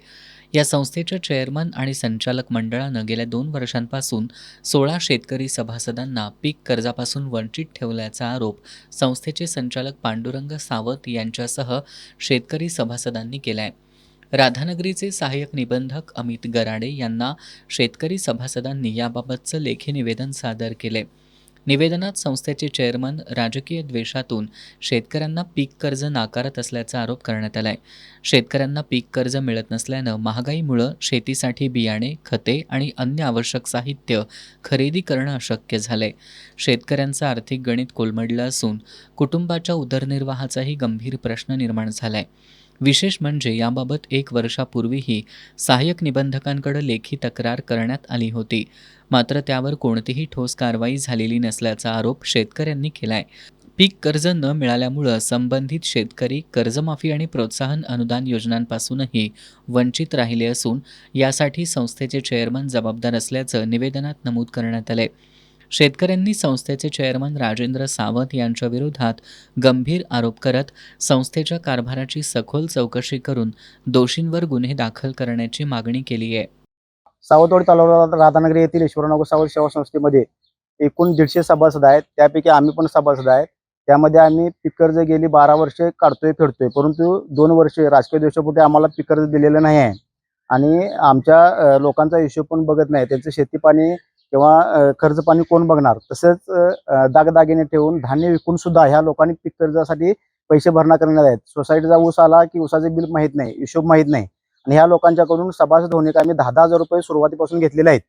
या संस्थेच्या चेअरमन आणि संचालक मंडळानं गेल्या 2 वर्षांपासून 16 शेतकरी सभासदांना पीक कर्जापासून वंचित ठेवल्याचा आरोप संस्थेचे संचालक पांडुरंग सावत यांच्यासह शेतकरी सभासदांनी केला आहे. राधानगरीचे सहाय्यक निबंधक अमित गराडे यांना शेतकरी सभासदांनी याबाबतचं लेखी निवेदन सादर केले. निवेदनात संस्थेचे चेअरमन राजकीय द्वेषातून शेतकऱ्यांना पीक कर्ज नाकारत असल्याचा आरोप करण्यात आलाय. शेतकऱ्यांना पीक कर्ज मिळत नसल्यानं महागाईमुळं शेतीसाठी बियाणे, खते आणि अन्य आवश्यक साहित्य खरेदी करणं अशक्य झालंय. शेतकऱ्यांचं आर्थिक गणित कोलमडलं असून कुटुंबाच्या उदरनिर्वाहाचाही गंभीर प्रश्न निर्माण झालाय. विशेष म्हणजे याबाबत 1 वर्षापूर्वीही सहाय्यक निबंधकांकडे लेखी तक्रार करण्यात आली होती, मात्र त्यावर कोणतीही ठोस कारवाई झालेली नसल्याचा आरोप शेतकऱ्यांनी केलाय. पीक कर्ज न मिळाल्यामुळं संबंधित शेतकरी कर्जमाफी आणि प्रोत्साहन अनुदान योजनांपासूनही वंचित राहिले असून यासाठी संस्थेचे चेअरमन जबाबदार असल्याचं निवेदनात नमूद करण्यात आलंय. शेतकऱ्यांनी संस्थेचे चेअरमन राजेंद्र सावत यांच्या विरोधात गंभीर आरोप करत संस्थेच्या कारभाराची सखोल चौकशी करून दोषींवर गुन्हे दाखल करण्याची मागणी केली आहे. सावतवाडी तालुका राधानगरी येथील ईश्वरनगर सावत सेवा संस्थेमध्ये एकूण 150 सभासद आहेत. त्यापैकी आम्ही पण सभासद आहेत. त्यामध्ये आम्ही पीक कर्ज गेली 12 वर्षे काढतोय फेडतोय, परंतु 2 वर्षे राजकीय द्वेषापोटी आम्हाला पीक कर्ज दिलेलं नाही आहे आणि आमच्या लोकांचा हिशोब पण बघत नाही. त्यांचं शेतीपाणी किंवा कर्ज पाणी कोण बघणार. तसंच दागदागिने ठेवून धान्य विकून सुद्धा ह्या लोकांनी पीक कर्जासाठी पैसे भरणा करण्यात आहेत. सोसायटीचा ऊस आला की ऊसाचे बिल माहीत नाही, हिशोब माहीत नाही आणि ह्या लोकांच्याकडून सभासद होणे का आम्ही 10,000 रुपये सुरुवातीपासून घेतलेले आहेत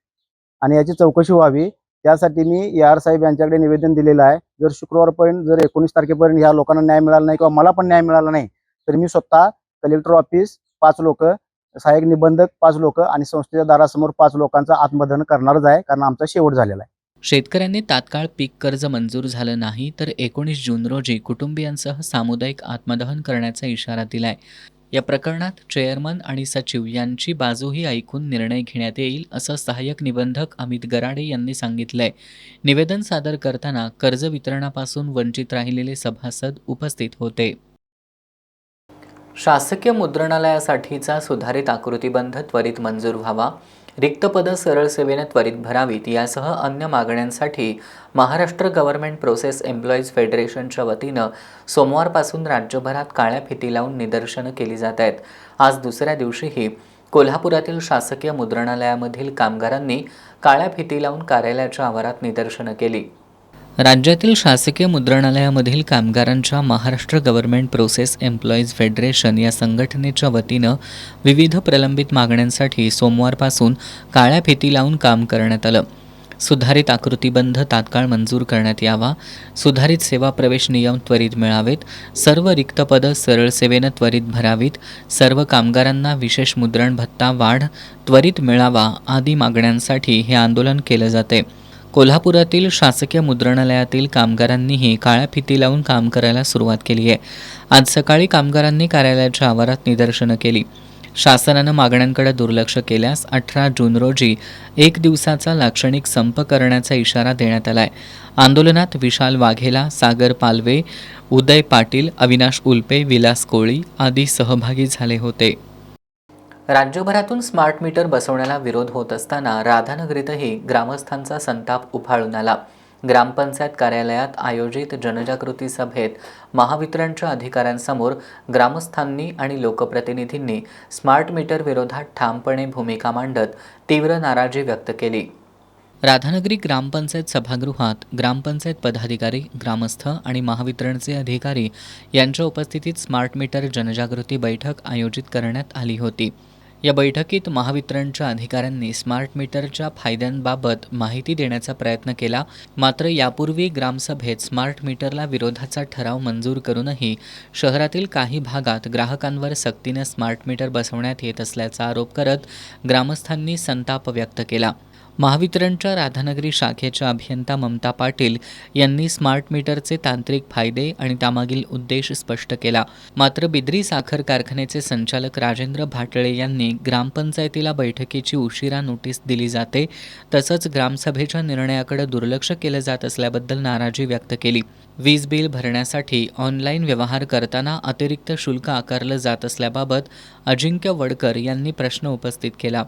आणि याची चौकशी व्हावी. त्यासाठी मी AR साहेब यांच्याकडे निवेदन दिलेलं आहे. जर शुक्रवारपर्यंत जर 19 तारखेपर्यंत ह्या लोकांना न्याय मिळाला नाही किंवा मला पण न्याय मिळाला नाही तर मी स्वतः कलेक्टर ऑफिस 5 लोक, सहाय्यक निबंधक 5 लोक आणि संस्थेच्या दारासमोर 5 लोकांचं आत्मदहन करणारच आहे, कारण आमचा शेवट झालेला आहे. शेतकऱ्यांनी तात्काळ पीक कर्ज मंजूर झालं नाही तर 19 जून रोजी कुटुंबियांसह सामुदायिक आत्मदहन करण्याचा इशारा दिलाय. या प्रकरणात चेअरमन आणि सचिव यांची बाजूही ऐकून निर्णय घेण्यात येईल असं सहाय्यक निबंधक अमित गराडे यांनी सांगितलंय. निवेदन सादर करताना कर्ज वितरणापासून वंचित राहिलेले सभासद उपस्थित होते. शासकीय मुद्रणालयासाठीचा सुधारित आकृतीबंध त्वरित मंजूर व्हावा, रिक्त पदं सरळ सेवेने त्वरित भरावीत यासह अन्य मागण्यांसाठी महाराष्ट्र गव्हर्नमेंट प्रोसेस एम्प्लॉईज फेडरेशनच्या वतीनं सोमवारपासून राज्यभरात काळ्या फिती लावून निदर्शनं केली जात आहेत. आज दुसऱ्या दिवशीही कोल्हापुरातील शासकीय मुद्रणालयामधील कामगारांनी काळ्या फिती लावून कार्यालयाच्या आवारात निदर्शनं केली. राज्यातील शासकीय मुद्रणालयामधील कामगारांच्या Maharashtra government process employees federation या संघटनेच्या वतीनं विविध प्रलंबित मागण्यांसाठी सोमवारपासून काळ्या फिती लावून काम करण्यात आलं. सुधारित आकृतीबंध तात्काळ मंजूर करण्यात यावा, सुधारित सेवा प्रवेश नियम त्वरित मिळावेत, सर्व रिक्त पदं सरळ सेवेनं त्वरित भरावीत, सर्व कामगारांना विशेष मुद्रण भत्ता वाढ त्वरित मिळावा आदी मागण्यांसाठी हे आंदोलन केलं जाते. कोल्हापुरातील शासकीय मुद्रणालयातील कामगारांनीही काळ्या फिती लावून काम करायला सुरुवात केली आहे. आज सकाळी कामगारांनी कार्यालयाच्या आवारात निदर्शनं केली. शासनानं मागण्यांकडे दुर्लक्ष केल्यास 18 जून रोजी 1 दिवसाचा लाक्षणिक संप करण्याचा इशारा देण्यात आलाय. आंदोलनात विशाल वाघेला, सागर पालवे, उदय पाटील, अविनाश उल्पे, विलास कोळी आदी सहभागी झाले होते. राज्यभरातून स्मार्ट मीटर बसवण्याला विरोध होत असताना राधानगरीतही ग्रामस्थांचा संताप उफाळून आला. ग्रामपंचायत कार्यालयात आयोजित जनजागृती सभेत महावितरणच्या अधिकाऱ्यांसमोर ग्रामस्थांनी आणि लोकप्रतिनिधींनी स्मार्ट मीटर विरोधात ठामपणे भूमिका मांडत तीव्र नाराजी व्यक्त केली. राधानगरी ग्रामपंचायत सभागृहात ग्रामपंचायत पदाधिकारी, ग्रामस्थ आणि महावितरणचे अधिकारी यांच्या उपस्थितीत स्मार्ट मीटर जनजागृती बैठक आयोजित करण्यात आली होती. या बैठकीत महावितरणच्या अधिकाऱ्यांनी स्मार्ट मीटरच्या फायद्यांबाबत माहिती देण्याचा प्रयत्न केला. मात्र यापूर्वी ग्रामसभेत स्मार्ट मीटरला विरोधाचा ठराव मंजूर करूनही शहरातील काही भागात ग्राहकांवर सक्तीने स्मार्ट मीटर बसवण्यात येत असल्याचा आरोप करत ग्रामस्थांनी संताप व्यक्त केला. महावितरणच्या राधानगरी शाखेच्या अभियंता ममता पाटील यांनी स्मार्ट मीटरचे तांत्रिक फायदे आणि त्यामागील उद्देश स्पष्ट केला. मात्र बिद्री साखर कारखान्याचे संचालक राजेंद्र भाटळे यांनी ग्रामपंचायतीला बैठकीची उशिरा नोटीस दिली जाते तसंच ग्रामसभेच्या निर्णयाकडे दुर्लक्ष केलं जात असल्याबद्दल नाराजी व्यक्त केली. वीज बिल भरण्यासाठी ऑनलाईन व्यवहार करताना अतिरिक्त शुल्क आकारलं जात असल्याबाबत अजिंक्य वडकर यांनी प्रश्न उपस्थित केला.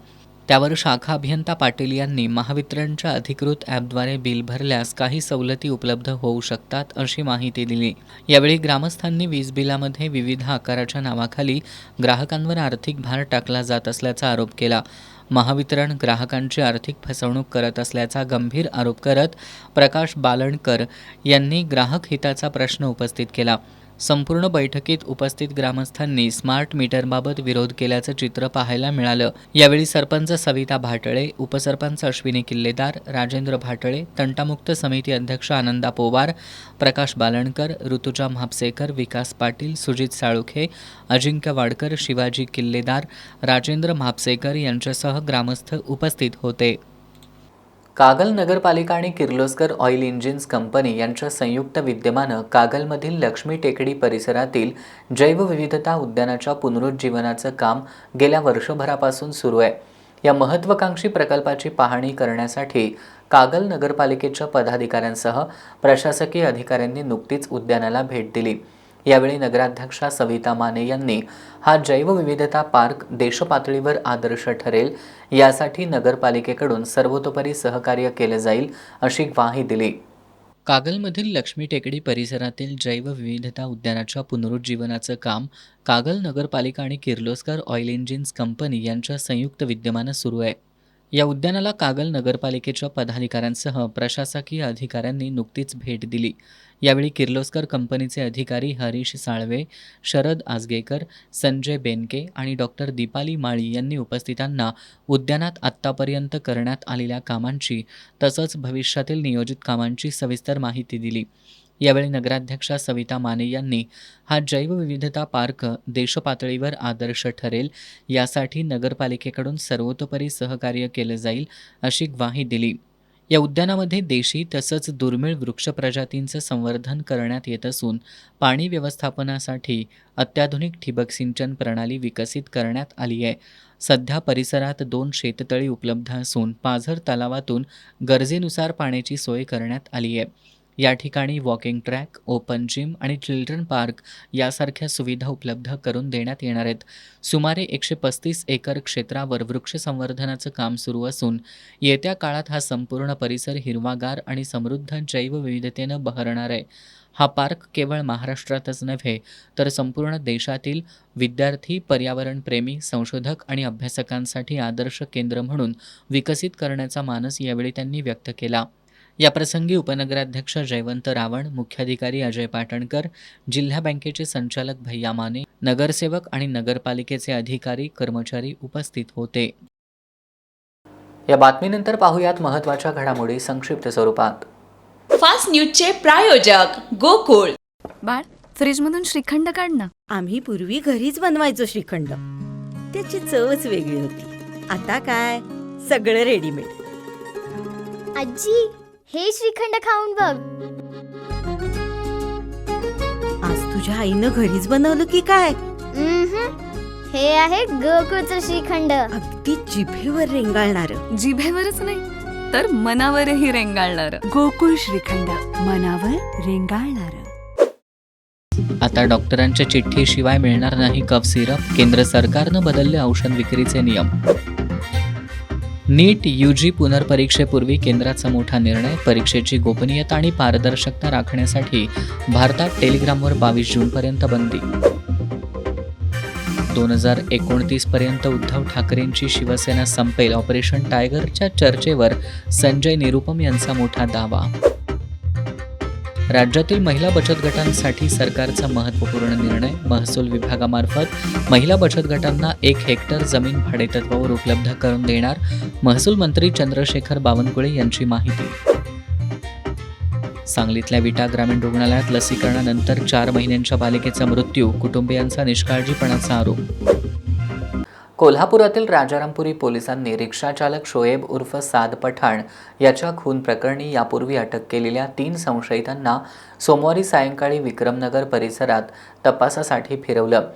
त्यावर शाखा अभियंता पाटील यांनी महावितरणच्या अधिकृत ॲपद्वारे बिल भरल्यास काही सवलती उपलब्ध होऊ शकतात अशी माहिती दिली. यावेळी ग्रामस्थांनी वीज बिलामध्ये विविध आकाराच्या नावाखाली ग्राहकांवर आर्थिक भार टाकला जात असल्याचा आरोप केला. महावितरण ग्राहकांची आर्थिक फसवणूक करत असल्याचा गंभीर आरोप करत प्रकाश बालणकर यांनी ग्राहक हिताचा प्रश्न उपस्थित केला. संपूर्ण बैठकीत उपस्थित ग्रामस्थांनी स्मार्ट मीटरबाबत विरोध केल्याचं चित्र पाहायला मिळालं. यावेळी सरपंच सविता भाटळे, उपसरपंच अश्विनी किल्लेदार, राजेंद्र भाटळे, तंटामुक्त समिती अध्यक्ष आनंदा पोवार, प्रकाश बालणकर, ऋतुजा म्हापसेकर, विकास पाटील, सुजित साळुखे, अजिंक्य वाडकर, शिवाजी किल्लेदार, राजेंद्र म्हापसेकर यांच्यासह ग्रामस्थ उपस्थित होते. कागल नगरपालिका आणि किर्लोस्कर ऑइल इंजिन्स कंपनी यांच्या संयुक्त विद्यमानं कागलमधील लक्ष्मी टेकडी परिसरातील जैवविविधता उद्यानाच्या पुनरुज्जीवनाचं काम गेल्या वर्षभरापासून सुरू आहे. या महत्त्वाकांक्षी प्रकल्पाची पाहणी करण्यासाठी कागल नगरपालिकेच्या पदाधिकाऱ्यांसह प्रशासकीय अधिकाऱ्यांनी नुकतीच उद्यानाला भेट दिली. यावेळी नगराध्यक्षा सविता माने यांनी हा जैवविविधता पार्क देशपातळीवर आदर्श ठरेल यासाठी नगरपालिकेकडून सर्वतोपरी सहकार्य केले जाईल अशी ग्वाही दिली. कागलमधील लक्ष्मी टेकडी परिसरातील जैवविविधता उद्यानाच्या पुनरुज्जीवनाचं काम कागल नगरपालिका आणि किर्लोस्कर ऑइल इंजिन्स कंपनी यांच्या संयुक्त विद्यमानं सुरू आहे. या उद्यानाला कागल नगरपालिकेच्या पदाधिकाऱ्यांसह प्रशासकीय अधिकाऱ्यांनी नुकतीच भेट दिली. यावेळी किर्लोस्कर कंपनीचे अधिकारी हरीश साळवे, शरद आजगेकर, संजय बेनके आणि डॉक्टर दीपाली माळी यांनी उपस्थितांना उद्यानात आत्तापर्यंत करण्यात आलेल्या कामांची तसंच भविष्यातील नियोजित कामांची सविस्तर माहिती दिली. यावेळी नगराध्यक्षा सविता माने यांनी हा जैवविविधता पार्क देशपातळीवर आदर्श ठरेल यासाठी नगरपालिकेकडून सर्वतोपरी सहकार्य केले जाईल अशी ग्वाही दिली. या उद्यानामध्ये देशी तसंच दुर्मिळ वृक्ष प्रजातींचं संवर्धन करण्यात येत असून पाणी व्यवस्थापनासाठी अत्याधुनिक ठिबक सिंचन प्रणाली विकसित करण्यात आली आहे. सध्या परिसरात 2 शेततळी उपलब्ध असून पाझर तलावातून गरजेनुसार पाण्याची सोय करण्यात आली आहे. या ठिकाणी वॉकिंग ट्रॅक, ओपन जिम आणि चिल्ड्रन पार्क यासारख्या सुविधा उपलब्ध करून देण्यात येणार आहेत. सुमारे 135 एकर क्षेत्रावर वृक्ष संवर्धनाचं काम सुरू असून येत्या काळात हा संपूर्ण परिसर हिरवागार आणि समृद्ध जैवविविधतेनं बहरणार आहे. हा पार्क केवळ महाराष्ट्रातच नव्हे तर संपूर्ण देशातील विद्यार्थी, पर्यावरणप्रेमी, संशोधक आणि अभ्यासकांसाठी आदर्श केंद्र म्हणून विकसित करण्याचा मानस यावेळी त्यांनी व्यक्त केला. याप्रसंगी उपनगराध्यक्ष जयवंत रावण, मुख्याधिकारी अजय पाटणकर, जिल्हा बँकेचे संचालक भैया माने, नगरसेवक आणि नगरपालिकेचे अधिकारी, कर्मचारी उपस्थित होते. या बातमीनंतर पाहूयात महत्त्वाच्या घडामोडी संक्षिप्त स्वरूपात. फास्ट न्यूजचे प्रायोजक गोकुळ. बाळ, फ्रीजमधून श्रीखंड काढ ना. आम्ही पूर्वी घरीच बनवायचो श्रीखंड, त्याची चवच वेगळी होती. आता काय सगळं रेडीमेड. आजी, हे श्रीखंड खाऊन बघ. आज तुझ्या आईनं घरीच बनवलं की काय? हे आहे गोकुळचं श्रीखंड. अगदी जिभेवर रेंगाळणार. जिभेवरच नाही तर मनावरही रेंगाळणार. गोकुळ श्रीखंड, मनावर रेंगाळणार. आता डॉक्टरांच्या चिठ्ठीशिवाय मिळणार नाही कफ सिरप. केंद्र सरकारनं बदलले औषध विक्रीचे नियम. नीट UG पुनर्परीक्षेपूर्वी केंद्राचा मोठा निर्णय. परीक्षेची गोपनीयता आणि पारदर्शकता राखण्यासाठी भारतात टेलिग्रामवर 22 जूनपर्यंत बंदी. 2029 पर्यंत उद्धव ठाकरेंची शिवसेना संपेल. ऑपरेशन टायगरच्या चर्चेवर संजय निरुपम यांचा मोठा दावा. राज्यातील महिला बचत गटांसाठी सरकारचा महत्त्वपूर्ण निर्णय. महसूल विभागामार्फत महिला बचत गटांना 1 हेक्टर जमीन भाडेतत्वावर उपलब्ध करून देणार. महसूल मंत्री चंद्रशेखर बावनकुळे यांची माहिती. सांगलीतल्या विटा ग्रामीण रुग्णालयात लसीकरणानंतर 4 महिन्यांच्या बालिकेचा मृत्यू. कुटुंबियांचा निष्काळजीपणाचा आरोप. कोल्हापुरातील राजारामपुरी पोलिसांनी रिक्षाचालक शोएब उर्फ साद पठाण याच्या खून प्रकरणी यापूर्वी अटक केलेल्या 3 संशयितांना सोमवारी सायंकाळी विक्रमनगर परिसरात तपासासाठी फिरवलं.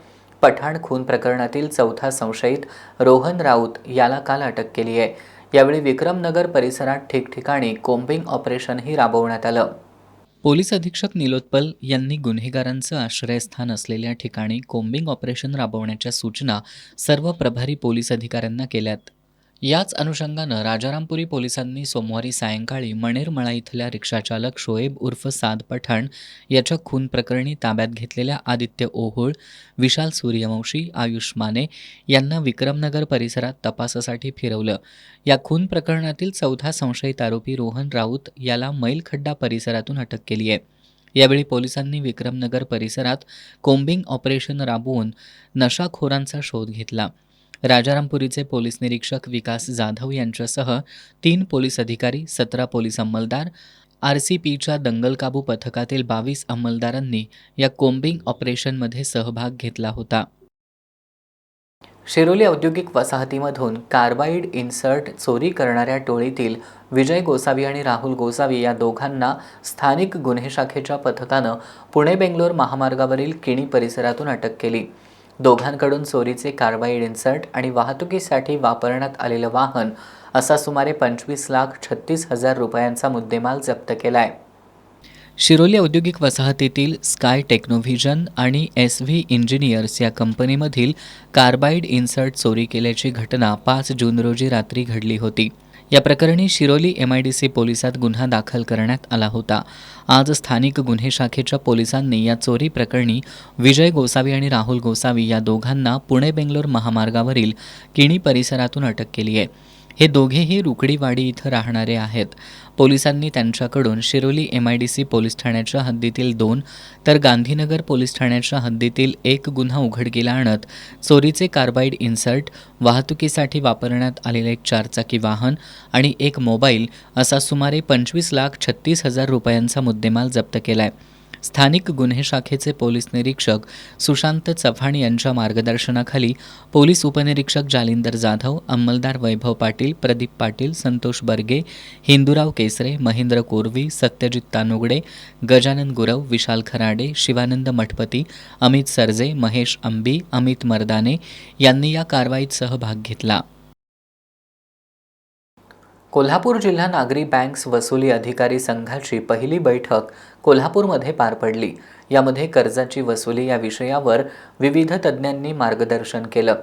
पठाण खून प्रकरणातील 4था संशयित रोहन राऊत याला काल अटक केली आहे. यावेळी विक्रमनगर परिसरात ठिकठिकाणी कोम्बिंग ऑपरेशनही राबवण्यात आलं. पोलीस अधीक्षक निलोत्पल यांनी गुन्हेगारांचं आश्रयस्थान असलेल्या ठिकाणी कोम्बिंग ऑपरेशन राबवण्याच्या सूचना सर्व प्रभारी पोलीस अधिकाऱ्यांना केल्यात. याच अनुषंगानं राजारामपुरी पोलिसांनी सोमवारी सायंकाळी मणेरमळा इथल्या रिक्षाचालक शोएब उर्फ साद पठाण याच्या खून प्रकरणी ताब्यात घेतलेल्या आदित्य ओहोळ, विशाल सूर्यवंशी, आयुष माने यांना विक्रमनगर परिसरात तपासासाठी फिरवलं. या खून प्रकरणातील 4था संशयित आरोपी रोहन राऊत याला मैलखड्डा परिसरातून अटक केली आहे. यावेळी पोलिसांनी विक्रमनगर परिसरात कोम्बिंग ऑपरेशन राबवून नशाखोरांचा शोध घेतला. राजारामपुरीचे पोलीस निरीक्षक विकास जाधव यांच्यासह 3 पोलीस अधिकारी, 17 पोलीस अंमलदार, RCPच्या दंगलकाबू पथकातील 22 अंमलदारांनी या कोम्बिंग ऑपरेशनमध्ये सहभाग घेतला होता. शिरोली औद्योगिक वसाहतीमधून कार्बाइड इन्सर्ट चोरी करणाऱ्या टोळीतील विजय गोसावी आणि राहुल गोसावी या दोघांना स्थानिक गुन्हे शाखेच्या पथकानं पुणे-बेंगलोर महामार्गावरील किणी परिसरातून अटक केली. दोघांकडून चोरीचे कार्बाइड इन्सर्ट आणि वाहतुकीसाठी वापरण्यात आलेलं वाहन असा सुमारे 25,36,000 रुपयांचा मुद्देमाल जप्त केला आहे. शिरोली औद्योगिक वसाहतीतील स्काय टेक्नोव्हिजन आणि SV इंजिनियर्स या कंपनीमधील कार्बाइड इन्सर्ट चोरी केल्याची घटना 5 जून रोजी रात्री घडली होती. या प्रकरणी शिरोली MIDC पोलिसात गुन्हा दाखल करण्यात आला होता. आज स्थानिक गुन्हे शाखेच्या पोलिसांनी या चोरी प्रकरणी विजय गोसावी आणि राहुल गोसावी या दोघांना पुणे-बेंगलोर महामार्गावरील किणी परिसरातून अटक केली आहे. हे दोघेही रुकडीवाडी इथं राहणारे आहेत. पोलिसांनी त्यांच्याकडून शिरोली MIDC पोलीस ठाण्याच्या हद्दीतील 2 तर गांधीनगर पोलीस ठाण्याच्या हद्दीतील 1 गुन्हा उघडकीला आणत चोरीचे कार्बाइड इन्सर्ट, वाहतुकीसाठी वापरण्यात आलेले एक 4चाकी वाहन आणि एक मोबाईल असा सुमारे 25,36,000 रुपयांचा मुद्देमाल जप्त केला आहे. स्थानिक गुन्हे शाखेचे पोलीस निरीक्षक सुशांत चव्हाण यांच्या मार्गदर्शनाखाली पोलीस उपनिरीक्षक जालिंदर जाधव, अंमलदार वैभव पाटील, प्रदीप पाटील, संतोष बर्गे, हिंदूराव केसरे, महेंद्र कोरवी, सत्यजित तानुगडे, गजानन गुरव, विशाल खराडे, शिवानंद मठपती, अमित सरजे, महेश अंबी, अमित मर्दाने यांनी या कारवाईत सहभाग घेतला. कोल्हापूर जिल्हा नागरी बँक्स वसुली अधिकारी संघाची पहिली बैठक कोल्हापूरमध्ये पार पडली. यामध्ये कर्जाची वसुली या विषयावर विविध तज्ज्ञांनी मार्गदर्शन केलं.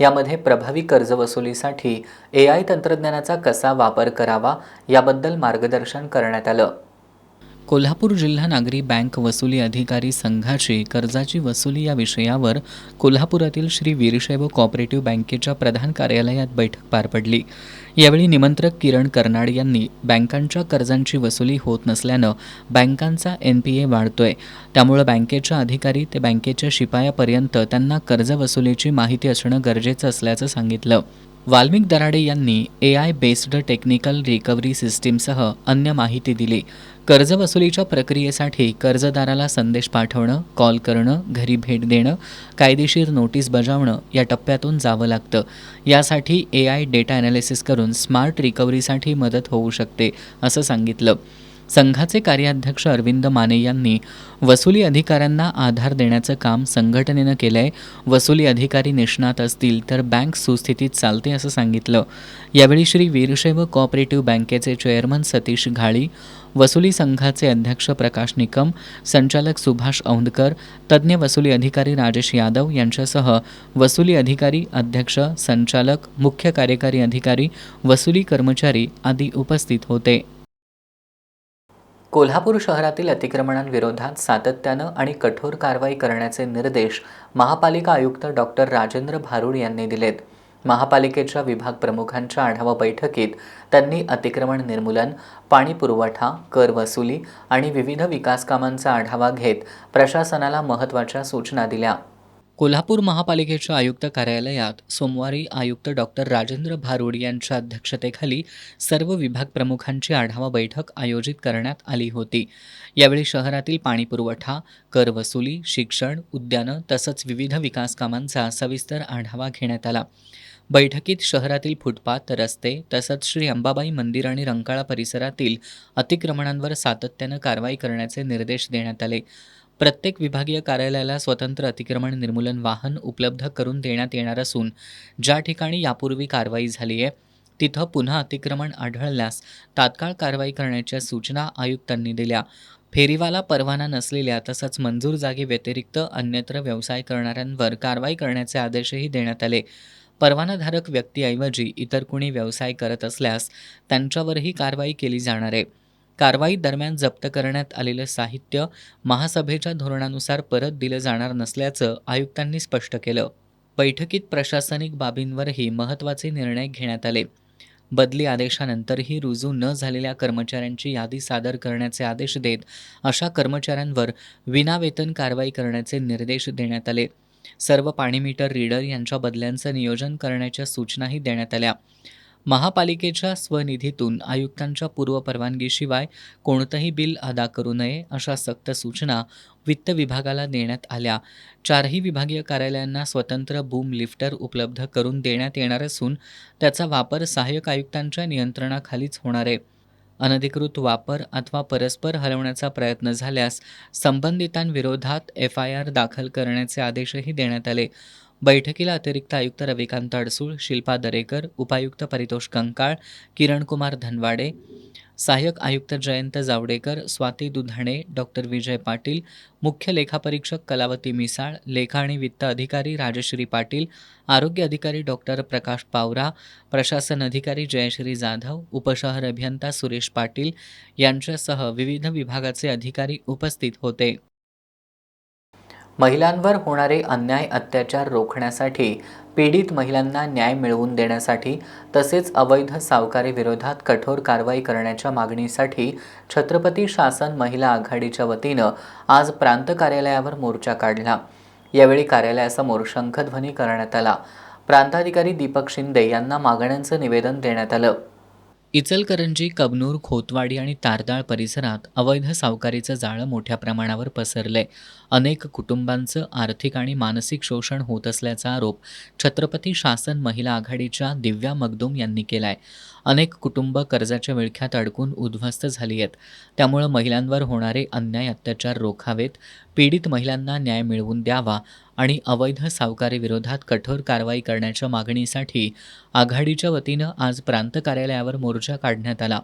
यामध्ये प्रभावी कर्ज वसुलीसाठी AI तंत्रज्ञानाचा कसा वापर करावा याबद्दल मार्गदर्शन करण्यात आलं. कोल्हापूर जिल्हा नागरी बँक वसुली अधिकारी संघाची कर्जाची वसुली या विषयावर कोल्हापुरातील श्री वीरशैव कोऑपरेटिव्ह बँकेच्या प्रधान कार्यालयात बैठक पार पडली. यावेळी निमंत्रक किरण कर्नाड यांनी बँकांच्या कर्जांची वसुली होत नसल्यानं बँकांचा NPA वाढतोय, त्यामुळे बँकेच्या अधिकारी ते बँकेच्या शिपायापर्यंत त्यांना कर्ज वसुलीची माहिती असणं गरजेचं असल्याचं सांगितलं. वाल्मिक दराडे यांनी AI बेस्ड टेक्निकल रिकव्हरी सिस्टीमसह अन्य माहिती दिली. कर्ज वसुलीच्या प्रक्रियेसाठी कर्जदाराला संदेश पाठवणं, कॉल करणं, घरी भेट देणं, कायदेशीर नोटीस बजावणं या टप्प्यातून जावं लागतं. यासाठी AI डेटा ॲनालिसिस करून स्मार्ट रिकव्हरीसाठी मदत होऊ शकते असं सांगितलं. संघाचे कार्याध्यक्ष अरविंद माने यांनी वसुली अधिकाऱ्यांना आधार देण्याचं काम संघटनेनं केलं आहे. वसुली अधिकारी निष्णात असतील तर बँक सुस्थितीत चालते असं सांगितलं. यावेळी श्री वीरशैव कोऑपरेटिव्ह बँकेचे चेअरमन सतीश घाळी, वसुली संघाचे अध्यक्ष प्रकाश निकम, संचालक सुभाष औंधकर, तज्ज्ञ वसुली अधिकारी राजेश यादव यांच्यासह वसुली अधिकारी, अध्यक्ष, संचालक, मुख्य कार्यकारी अधिकारी, वसुली कर्मचारी आदी उपस्थित होते. कोल्हापूर शहरातील अतिक्रमणांविरोधात सातत्यानं आणि कठोर कारवाई करण्याचे निर्देश महापालिका आयुक्त डॉक्टर राजेंद्र भारुड यांनी दिलेत. महापालिकेच्या विभाग प्रमुखांच्या आढावा बैठकीत त्यांनी अतिक्रमण निर्मूलन, पाणी पुरवठा, कर वसुली आणि विविध विकास कामांचा आढावा घेत प्रशासनाला महत्त्वाच्या सूचना दिल्या. कोल्हापूर महापालिकेच्या आयुक्त कार्यालयात सोमवारी आयुक्त डॉक्टर राजेंद्र भारुड यांच्या अध्यक्षतेखाली सर्व विभाग प्रमुखांची आढावा बैठक आयोजित करण्यात आली होती. यावेळी शहरातील पाणीपुरवठा, कर वसुली, शिक्षण, उद्यानं तसंच विविध विकास कामांचा सविस्तर आढावा घेण्यात आला. बैठकीत शहरातील फुटपाथ, रस्ते तसंच श्री अंबाबाई मंदिर आणि रंकाळा परिसरातील अतिक्रमणांवर सातत्यानं कारवाई करण्याचे निर्देश देण्यात आले. प्रत्येक विभागीय कार्यालयाला स्वतंत्र अतिक्रमण निर्मूलन वाहन उपलब्ध करून देण्यात येणार असून ज्या ठिकाणी यापूर्वी कारवाई झाली आहे तिथं पुन्हा अतिक्रमण आढळल्यास तात्काळ कारवाई करण्याच्या सूचना आयुक्तांनी दिल्या. फेरीवाला परवाना नसलेल्या तसंच मंजूर जागे व्यतिरिक्त अन्यत्र व्यवसाय करणाऱ्यांवर कारवाई करण्याचे आदेशही देण्यात आले. परवानाधारक व्यक्तीऐवजी इतर कुणी व्यवसाय करत असल्यास त्यांच्यावरही कारवाई केली जाणार आहे. कारवाई दरम्यान जप्त करण्यात आलेलं साहित्य महासभेच्या धोरणानुसार परत दिलं जाणार नसल्याचं आयुक्तांनी स्पष्ट केलं. बैठकीत प्रशासनिक बाबींवरही महत्त्वाचे निर्णय घेण्यात आले. बदली आदेशानंतरही रुजू न झालेल्या कर्मचाऱ्यांची यादी सादर करण्याचे आदेश देत अशा कर्मचाऱ्यांवर विनावेतन कारवाई करण्याचे निर्देश देण्यात आले. सर्व पाणी मीटर रीडर यांच्या बदल्यांचं नियोजन करण्याच्या सूचनाही देण्यात आल्या. महापालिकेच्या स्वनिधीतून आयुक्तांच्या पूर्वपरवानगीशिवाय कोणतंही बिल अदा करू नये अशा सक्त सूचना वित्त विभागाला देण्यात आल्या. 4ही विभागीय कार्यालयांना स्वतंत्र बूम लिफ्टर उपलब्ध करून देण्यात येणार असून त्याचा वापर सहाय्यक आयुक्तांच्या नियंत्रणाखालीच होणार आहे. अनधिकृत वापर अथवा परस्पर हलवण्याचा प्रयत्न झाल्यास संबंधितांविरोधात FIR दाखल करण्याचे आदेशही देण्यात आले. बैठकीला अतिरिक्त आयुक्त रविकांत अडसूळ, शिल्पा दरेकर, उपायुक्त परितोष कंकाळ, किरणकुमार धनवाडे, सहाय्यक आयुक्त जयंत जावडेकर, स्वाती दुधाणे, डॉक्टर विजय पाटील, मुख्य लेखापरीक्षक कलावती मिसाळ, लेखा आणि वित्त अधिकारी राजश्री पाटील, आरोग्य अधिकारी डॉक्टर प्रकाश पावरा, प्रशासन अधिकारी जयश्री जाधव, उपशहर अभियंता सुरेश पाटील यांच्यासह विविध विभागाचे अधिकारी उपस्थित होते. महिलांवर होणारे अन्याय अत्याचार रोखण्यासाठी, पीडित महिलांना न्याय मिळवून देण्यासाठी तसेच अवैध सावकारी विरोधात कठोर कारवाई करण्याच्या मागणीसाठी छत्रपती शासन महिला आघाडीच्या वतीनं आज प्रांत कार्यालयावर मोर्चा काढला. यावेळी कार्यालयासमोर शंखध्वनी करण्यात आला. प्रांताधिकारी दीपक शिंदे यांना मागण्यांचं निवेदन देण्यात आलं. इचलकरंजी, कबनूर, खोतवाडी आणि तारदाळ परिसरात अवैध सावकारीचं जाळं मोठ्या प्रमाणावर पसरलंय. अनेक कुटुंबांचं आर्थिक आणि मानसिक शोषण होत असल्याचा आरोप छत्रपती शासन महिला आघाडीच्या दिव्या मगदूम यांनी केलाय. अनेक कुटुंब कर्जाच्या विळख्यात अडकून उद्ध्वस्त झाली आहेत. त्यामुळे महिलांवर होणारे अन्याय अत्याचार रोखावेत, पीडित महिलांना न्याय मिळवून द्यावा आणि अवैध सावकारी विरोधात कठोर कारवाई करण्याच्या मागणीसाठी आघाडीच्या वतीनं आज प्रांत कार्यालयावर मोर्चा काढण्यात आला.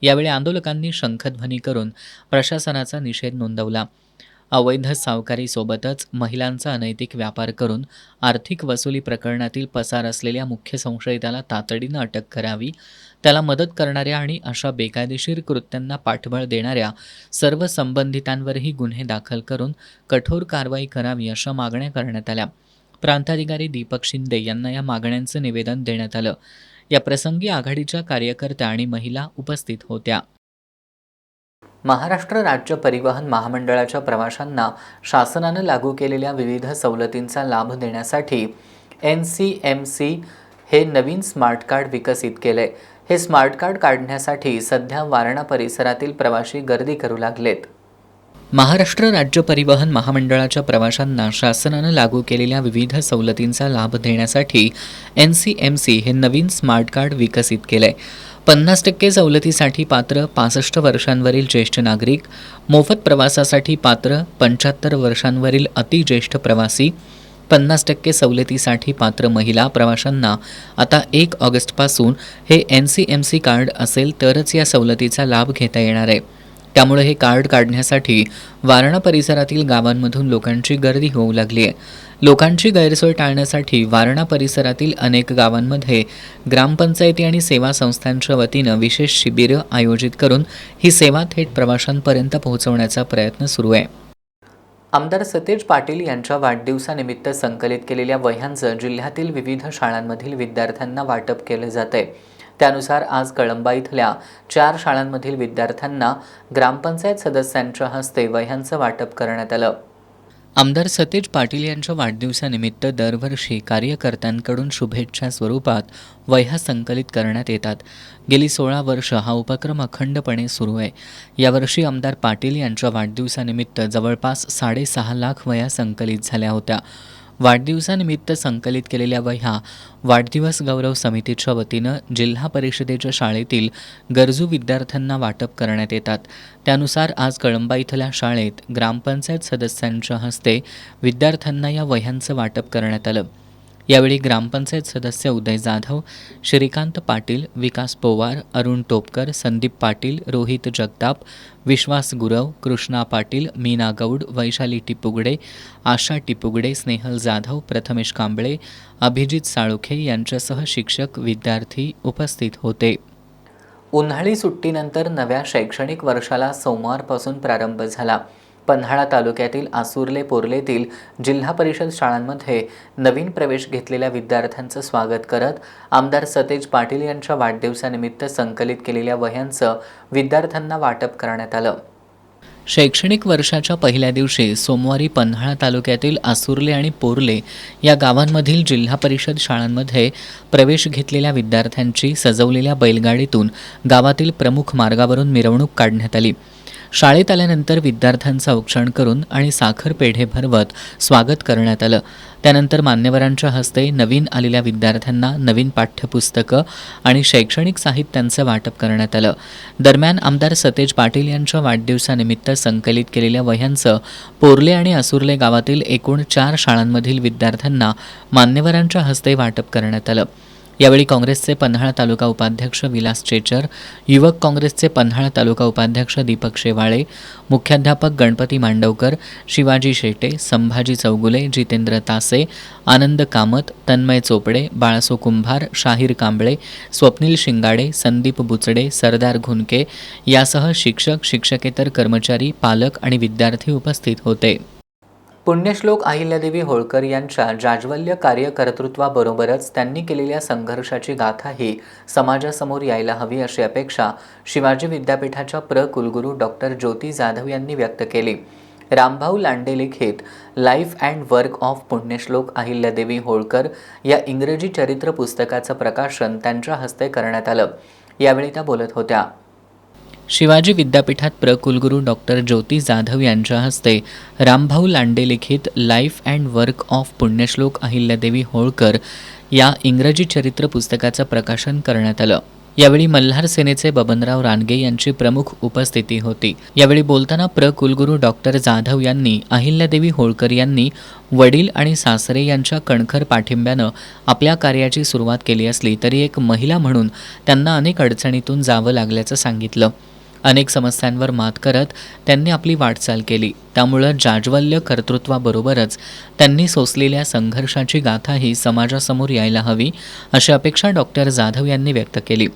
यावेळी आंदोलकांनी शंखध्वनी करून प्रशासनाचा निषेध नोंदवला. अवैध सावकारीसोबतच महिलांचा अनैतिक व्यापार करून आर्थिक वसुली प्रकरणातील पसार असलेल्या मुख्य संशयिताला तातडीनं अटक करावी, त्याला मदत करणाऱ्या आणि अशा बेकायदेशीर कृत्यांना पाठबळ देणाऱ्या सर्व संबंधितांवरही गुन्हे दाखल करून कठोर कारवाई करावी अशा मागण्या करण्यात आल्या. प्रांताधिकारी दीपक शिंदे यांना या मागण्यांचं निवेदन देण्यात आलं. या प्रसंगी आघाडीच्या कार्यकर्त्या आणि महिला उपस्थित होत्या. महाराष्ट्र राज्य परिवहन महामंडळाच्या प्रवाशांना शासनानं लागू केलेल्या विविध सवलतींचा लाभ देण्यासाठी NCMC हे नवीन स्मार्ट कार्ड विकसित केलंय. हे स्मार्ट कार्ड काढण्यासाठी सध्या वारणा परिसरातील प्रवासी गर्दी करू लागलेत. महाराष्ट्र राज्य परिवहन महामंडळाच्या प्रवाशांना शासनानं लागू केलेल्या विविध सवलतींचा लाभ देण्यासाठी NCMC हे नवीन स्मार्ट कार्ड विकसित केलंय. 50% सवलतीसाठी पात्र 65 वर्षांवरील ज्येष्ठ नागरिक, मोफत प्रवासासाठी पात्र 75 वर्षांवरील अतिज्येष्ठ प्रवासी, 50% सवलतीसाठी पात्र महिला प्रवाशांना आता 1 ऑगस्टपासून हे NCMC कार्ड असेल तरच या सवलतीचा लाभ घेता येणार आहे. त्यामुळे हे कार्ड काढण्यासाठी वारणा परिसरातील गावांमधून लोकांची गर्दी होऊ लागली आहे. लोकांची गैरसोय टाळण्यासाठी वारणा परिसरातील अनेक गावांमध्ये ग्रामपंचायती आणि सेवा संस्थांच्या वतीनं विशेष शिबिरं आयोजित करून ही सेवा थेट प्रवाशांपर्यंत पोहोचवण्याचा प्रयत्न सुरू आहे. आमदार सतेज पाटील यांच्या वाढदिवसानिमित्त संकलित केलेल्या वह्यांचं जिल्ह्यातील विविध शाळांमधील विद्यार्थ्यांना वाटप केलं जात आहे. त्यानुसार आज कळंबा इथल्या 4 शाळांमधील विद्यार्थ्यांना ग्रामपंचायत सदस्यांच्या हस्ते वह्यांचं वाटप करण्यात आलं. आमदार सतेज पाटील यांच्या वाढदिवसानिमित्त दरवर्षी कार्यकर्त्यांकडून शुभेच्छा स्वरूपात वह्या संकलित करण्यात येतात. गेली 16 वर्ष हा उपक्रम अखंडपणे सुरू आहे. यावर्षी आमदार पाटील यांच्या वाढदिवसानिमित्त जवळपास 6.5 लाख वह्या संकलित झाल्या होत्या. वाढदिवसानिमित्त संकलित केलेल्या वह्या वाढदिवस गौरव समितीच्या वतीनं जिल्हा परिषदेच्या शाळेतील गरजू विद्यार्थ्यांना वाटप करण्यात येतात. त्यानुसार आज कळंबा इथल्या शाळेत ग्रामपंचायत सदस्यांच्या हस्ते विद्यार्थ्यांना या वह्यांचं वाटप करण्यात आलं. यावेळी ग्रामपंचायत सदस्य उदय जाधव, श्रीकांत पाटील, विकास पोवार, अरुण टोपकर, संदीप पाटील, रोहित जगताप, विश्वास गुरव, कृष्णा पाटील, मीना गौड, वैशाली टिपुगडे, आशा टिपुगडे, स्नेहल जाधव, प्रथमेश कांबळे, अभिजित साळुखे यांच्यासह शिक्षक, विद्यार्थी उपस्थित होते. उन्हाळी सुट्टीनंतर नव्या शैक्षणिक वर्षाला सोमवारपासून प्रारंभ झाला. पन्हाळा तालुक्यातील आसुर्ले पोर्लेतील जिल्हा परिषद शाळांमध्ये नवीन प्रवेश घेतलेल्या विद्यार्थ्यांचं स्वागत करत आमदार सतेज पाटील यांच्या वाढदिवसानिमित्त संकलित केलेल्या वह्यांचं विद्यार्थ्यांना वाटप करण्यात आलं. शैक्षणिक वर्षाच्या पहिल्या दिवशी सोमवारी पन्हाळा तालुक्यातील आसुर्ले आणि पोर्ले या गावांमधील जिल्हा परिषद शाळांमध्ये प्रवेश घेतलेल्या विद्यार्थ्यांची सजवलेल्या बैलगाडीतून गावातील प्रमुख मार्गावरून मिरवणूक काढण्यात आली. शाळेत आल्यानंतर विद्यार्थ्यांचं औक्षण करून आणि साखर पेढे भरवत स्वागत करण्यात आलं. त्यानंतर मान्यवरांच्या हस्ते नवीन आलेल्या विद्यार्थ्यांना नवीन पाठ्यपुस्तकं आणि शैक्षणिक साहित्यांचं वाटप करण्यात आलं. दरम्यान आमदार सतेज पाटील यांच्या वाढदिवसानिमित्त संकलित केलेल्या वह्यांचं पोर्ले आणि आसुर्ले गावातील एकूण 4 शाळांमधील विद्यार्थ्यांना मान्यवरांच्या हस्ते वाटप करण्यात आलं. यावेळी काँग्रेसचे पन्हाळा तालुका उपाध्यक्ष विलास चेचर, युवक काँग्रेसचे पन्हाळा तालुका उपाध्यक्ष दीपक शेवाळे, मुख्याध्यापक गणपती मांडवकर, शिवाजी शेटे, संभाजी चौगुले, जितेंद्र तासे, आनंद कामत, तन्मय चोपडे, बाळासो कुंभार, शाहीर कांबळे, स्वप्नील शिंगाडे, संदीप बुचडे, सरदार घुनके यासह शिक्षक, शिक्षकेतर कर्मचारी, पालक आणि विद्यार्थी उपस्थित होते. पुण्यश्लोक अहिल्यादेवी होळकर यांच्या जाज्वल्य कार्यकर्तृत्वाबरोबरच त्यांनी केलेल्या संघर्षाची गाथाही समाजासमोर यायला हवी अशी अपेक्षा शिवाजी विद्यापीठाच्या कुलगुरू डॉक्टर ज्योती जाधव यांनी व्यक्त केली. रामभाऊ लांडे लिखित लाईफ अँड वर्क ऑफ पुण्यश्लोक अहिल्यादेवी होळकर या इंग्रजी चरित्र पुस्तकाचं प्रकाशन त्यांच्या हस्ते करण्यात आलं. यावेळी त्या बोलत होत्या. शिवाजी विद्यापीठात कुलगुरू डॉक्टर ज्योती जाधव यांच्या हस्ते रामभाऊ लांडे लिखित लाईफ अँड वर्क ऑफ पुण्यश्लोक अहिल्यादेवी होळकर या इंग्रजी चरित्र पुस्तकाचं प्रकाशन करण्यात आलं. यावेळी मल्हार सेनेचे बबनराव रानगे यांची प्रमुख उपस्थिती होती. यावेळी बोलताना कुलगुरू डॉक्टर जाधव यांनी अहिल्यादेवी होळकर यांनी वडील आणि सासरे यांच्या कणखर पाठिंब्यानं आपल्या कार्याची सुरुवात केली असली तरी एक महिला म्हणून त्यांना अनेक अडचणीतून जावं लागल्याचं सांगितलं. अनेक समस्यांवर मात करत त्यांनी आपली वाटचाल केली. त्यामुळं जाज्वल्य कर्तृत्वाबरोबरच त्यांनी सोसलेल्या संघर्षाची गाथाही समाजासमोर यायला हवी अशी अपेक्षा डॉक्टर जाधव यांनी व्यक्त केली.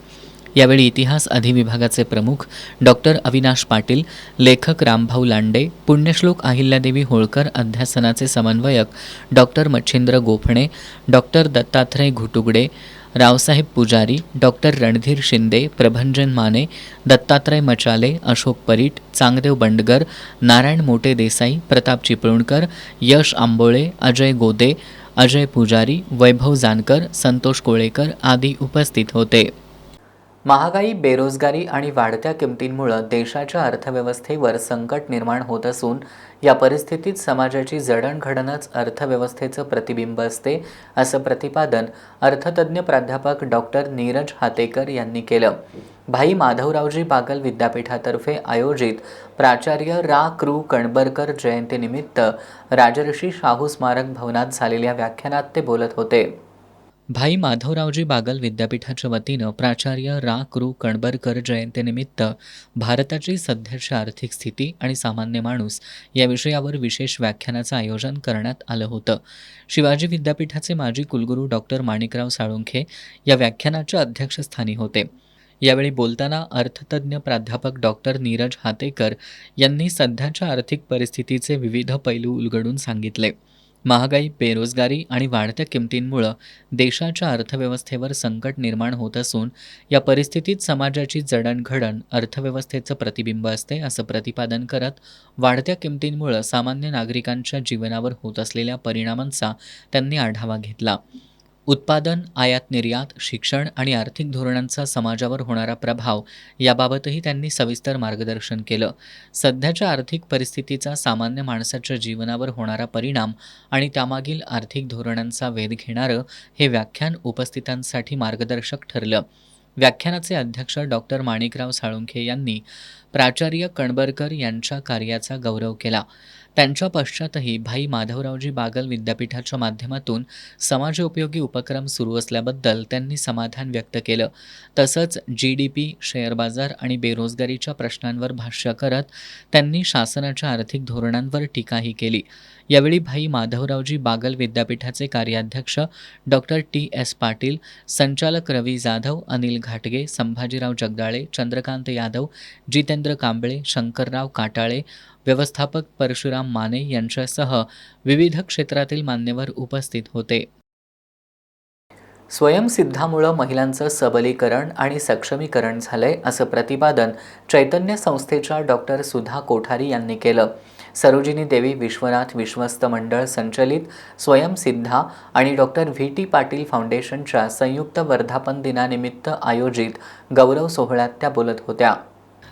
यावेळी इतिहास अधिविभागाचे प्रमुख डॉक्टर अविनाश पाटील, लेखक रामभाऊ लांडे, पुण्यश्लोक अहिल्यादेवी होळकर अध्यासनाचे समन्वयक डॉक्टर मच्छिंद्र गोफणे, डॉक्टर दत्तात्रय घुटुगडे, रावसाहेब पुजारी, डॉक्टर रणधीर शिंदे, प्रभंजन माने, दत्तात्रय मचाले, अशोक परीट, चांगदेव बंडगर, नारायण मोटे देसाई, प्रताप चिपळूणकर, यश आंबोळे, अजय गोदे, अजय पुजारी, वैभव जानकर, संतोष कोळेकर आदी उपस्थित होते. महागाई, बेरोजगारी आणि वाढत्या किमतींमुळे देशाच्या अर्थव्यवस्थेवर संकट निर्माण होत असून या परिस्थितीत समाजाची जडणघडणच अर्थव्यवस्थेचं प्रतिबिंब असते असं प्रतिपादन अर्थतज्ज्ञ प्राध्यापक डॉक्टर नीरज हातेकर यांनी केलं. भाई माधवरावजी बागल विद्यापीठातर्फे आयोजित प्राचार्य रा. कृ. कणबरकर जयंतीनिमित्त राजर्षी शाहू स्मारक भवनात झालेल्या व्याख्यानात ते बोलत होते. भाई माधवरावजी बागल विद्यापीठाच्या वतीनं प्राचार्य रा. कृ. कणबरकर जयंतीनिमित्त भारताची सध्याची आर्थिक स्थिती आणि सामान्य माणूस या विषयावर विशेष व्याख्यानाचं आयोजन करण्यात आलं होतं. शिवाजी विद्यापीठाचे माजी कुलगुरू डॉक्टर माणिकराव साळुंखे या व्याख्यानाच्या अध्यक्षस्थानी होते. यावेळी बोलताना अर्थतज्ज्ञ प्राध्यापक डॉक्टर नीरज हातेकर यांनी सध्याच्या आर्थिक परिस्थितीचे विविध पैलू उलगडून सांगितले. महागाई, बेरोजगारी आणि वाढत्या किमतींमुळे देशाच्या अर्थव्यवस्थेवर संकट निर्माण होत असून या परिस्थितीत समाजाची जडणघडण अर्थव्यवस्थेचं प्रतिबिंब असते असं प्रतिपादन करत वाढत्या किमतींमुळे सामान्य नागरिकांच्या जीवनावर होत असलेल्या परिणामांचा त्यांनी आढावा घेतला. उत्पादन, आयात निर्यात, शिक्षण आणि आर्थिक धोरणांचा समाजावर होणारा प्रभाव याबाबतही त्यांनी सविस्तर मार्गदर्शन केलं. सध्याच्या आर्थिक परिस्थितीचा सामान्य माणसाच्या जीवनावर होणारा परिणाम आणि त्यामागील आर्थिक धोरणांचा वेध घेणारं हे व्याख्यान उपस्थितांसाठी मार्गदर्शक ठरलं. व्याख्यानाचे अध्यक्ष डॉक्टर माणिकराव साळुंखे यांनी प्राचार्य कणबरकर यांच्या कार्याचा गौरव केला. त्यांच्या पश्चातही भाई माधवरावजी बागल विद्यापीठाच्या माध्यमातून समाजोपयोगी उपक्रम सुरू असल्याबद्दल त्यांनी समाधान व्यक्त केलं. तसंच GDP, शेअर बाजार आणि बेरोजगारीच्या प्रश्नांवर भाष्य करत त्यांनी शासनाच्या आर्थिक धोरणांवर टीकाही केली. यावेळी भाई माधवरावजी बागल विद्यापीठाचे कार्याध्यक्ष डॉक्टर TS पाटील, संचालक रवी जाधव, अनिल घाटगे, संभाजीराव जगदाळे, चंद्रकांत यादव, जितेंद्र कांबळे, शंकरराव काटाळे, व्यवस्थापक परशुराम माने यांच्यासह विविध क्षेत्रातील मान्यवर उपस्थित होते. स्वयंसिद्धामुळं महिलांचं सबलीकरण आणि सक्षमीकरण झालंय असं प्रतिपादन चैतन्य संस्थेच्या डॉक्टर सुधा कोठारी यांनी केलं. सरोजिनी देवी विश्वनाथ विश्वस्त मंडळ संचलित स्वयंसिद्धा आणि डॉक्टर VT पाटील फाउंडेशनच्या संयुक्त वर्धापन दिनानिमित्त आयोजित गौरव सोहळ्यात त्या बोलत होत्या.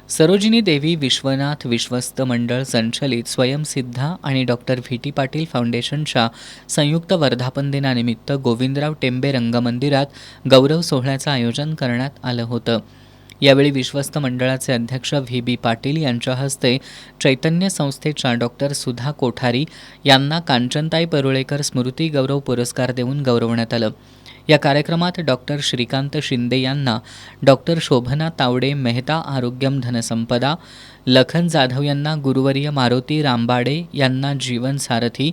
सरोजिनी देवी विश्वनाथ विश्वस्त मंडळ संचलित स्वयंसिद्धा आणि डॉक्टर VT पाटील फाउंडेशनच्या संयुक्त वर्धापन दिनानिमित्त गोविंदराव टेंबे रंगमंदिरात गौरव सोहळ्याचं आयोजन करण्यात आलं होतं. यावेळी विश्वस्त मंडळाचे अध्यक्ष VB पाटील यांच्या हस्ते चैतन्य संस्थेच्या डॉक्टर सुधा कोठारी यांना कांचनताई परुळेकर स्मृती गौरव पुरस्कार देऊन गौरवण्यात आलं. या कार्यक्रमात डॉक्टर श्रीकांत शिंदे यांना डॉक्टर शोभना तावडे मेहता आरोग्यम धनसंपदा, लखन जाधव यांना गुरुवर्य मारुती रामबाडे यांना जीवन सारथी,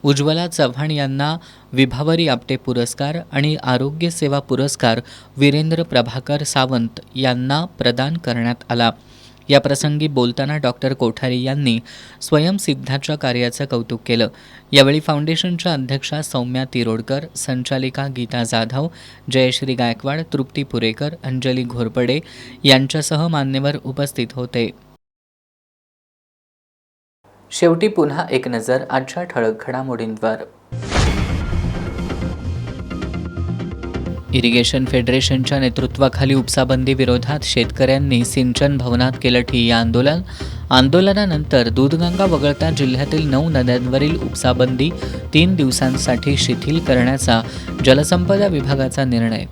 उज्ज्वला चव्हाण यांना विभावरी आपटे पुरस्कार आणि आरोग्य सेवा पुरस्कार वीरेंद्र प्रभाकर सावंत यांना प्रदान करण्यात आला. या प्रसंगी बोलताना डॉक्टर कोठारी यांनी स्वयंसिद्धाच्या कार्याचं कौतुक केलं. यावेळी फाउंडेशनच्या अध्यक्षा सौम्या तिरोडकर, संचालिका गीता जाधव, जयश्री गायकवाड, तृप्ती पुरेकर, अंजली घोरपडे यांच्यासह मान्यवर उपस्थित होते. शेवटी पुन्हा एक नजर आजच्या ठळक घडामोडींवर. इरिगेशन फेडरेशनच्या नेतृत्वाखाली उपसाबंदी विरोधात शेतकऱ्यांनी सिंचन भवनात केलं ठिय्या आंदोलन. आंदोलनानंतर दूधगंगा वगळता जिल्ह्यातील 9 नद्यांवरील उपसाबंदी 3 दिवसांसाठी शिथिल करण्याचा जलसंपदा विभागाचा निर्णय.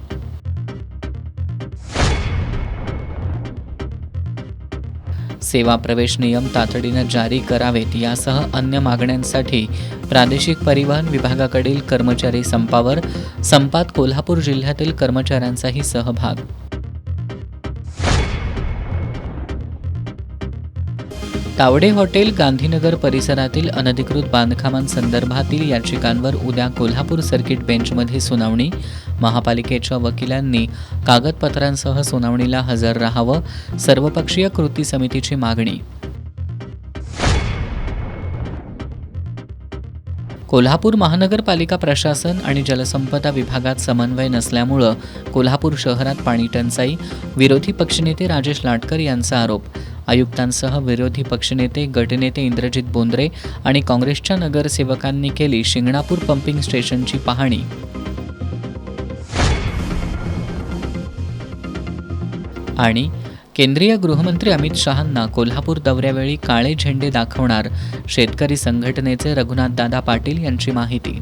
सेवा प्रवेश नियम तातडीनं जारी करावेत यासह अन्य मागण्यांसाठी प्रादेशिक परिवहन विभागाकडील कर्मचारी संपावर. संपात कोल्हापूर जिल्ह्यातील कर्मचाऱ्यांचाही सहभाग. तावडे हॉटेल गांधीनगर परिसरातील अनधिकृत बांधकामांसंदर्भातील याचिकांवर उद्या कोल्हापूर सर्किट बेंचमध्ये सुनावणी. महापालिकेच्या वकिलांनी कागदपत्रांसह सुनावणीला हजर राहावं. सर्वपक्षीय कृती समितीची मागणी. कोल्हापूर महानगरपालिका प्रशासन आणि जलसंपदा विभागात समन्वय नसल्यामुळं कोल्हापूर शहरात पाणी टंचाई. विरोधी पक्षनेते राजेश लाटकर यांचा आरोप. आयुक्तांसह विरोधी पक्षनेते, गटनेते इंद्रजित बोंद्रे आणि काँग्रेसच्या नगरसेवकांनी केली शिंगणापूर पंपिंग स्टेशनची पाहणी. आणि केंद्रीय गृहमंत्री अमित शहांना कोल्हापूर दौऱ्यावेळी काळे झेंडे दाखवणार शेतकरी संघटनेचे रघुनाथदादा पाटील यांची माहिती.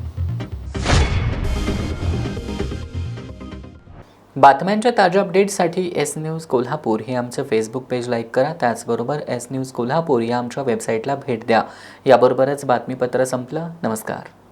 बातम्यांच्या ताज्या अपडेट्ससाठी S न्यूज कोल्हापूर हे आमचं फेसबुक पेज लाईक करा. त्याचबरोबर S न्यूज कोल्हापूर या आमच्या वेबसाईटला भेट द्या. याबरोबरच बातमीपत्र संपलं. नमस्कार.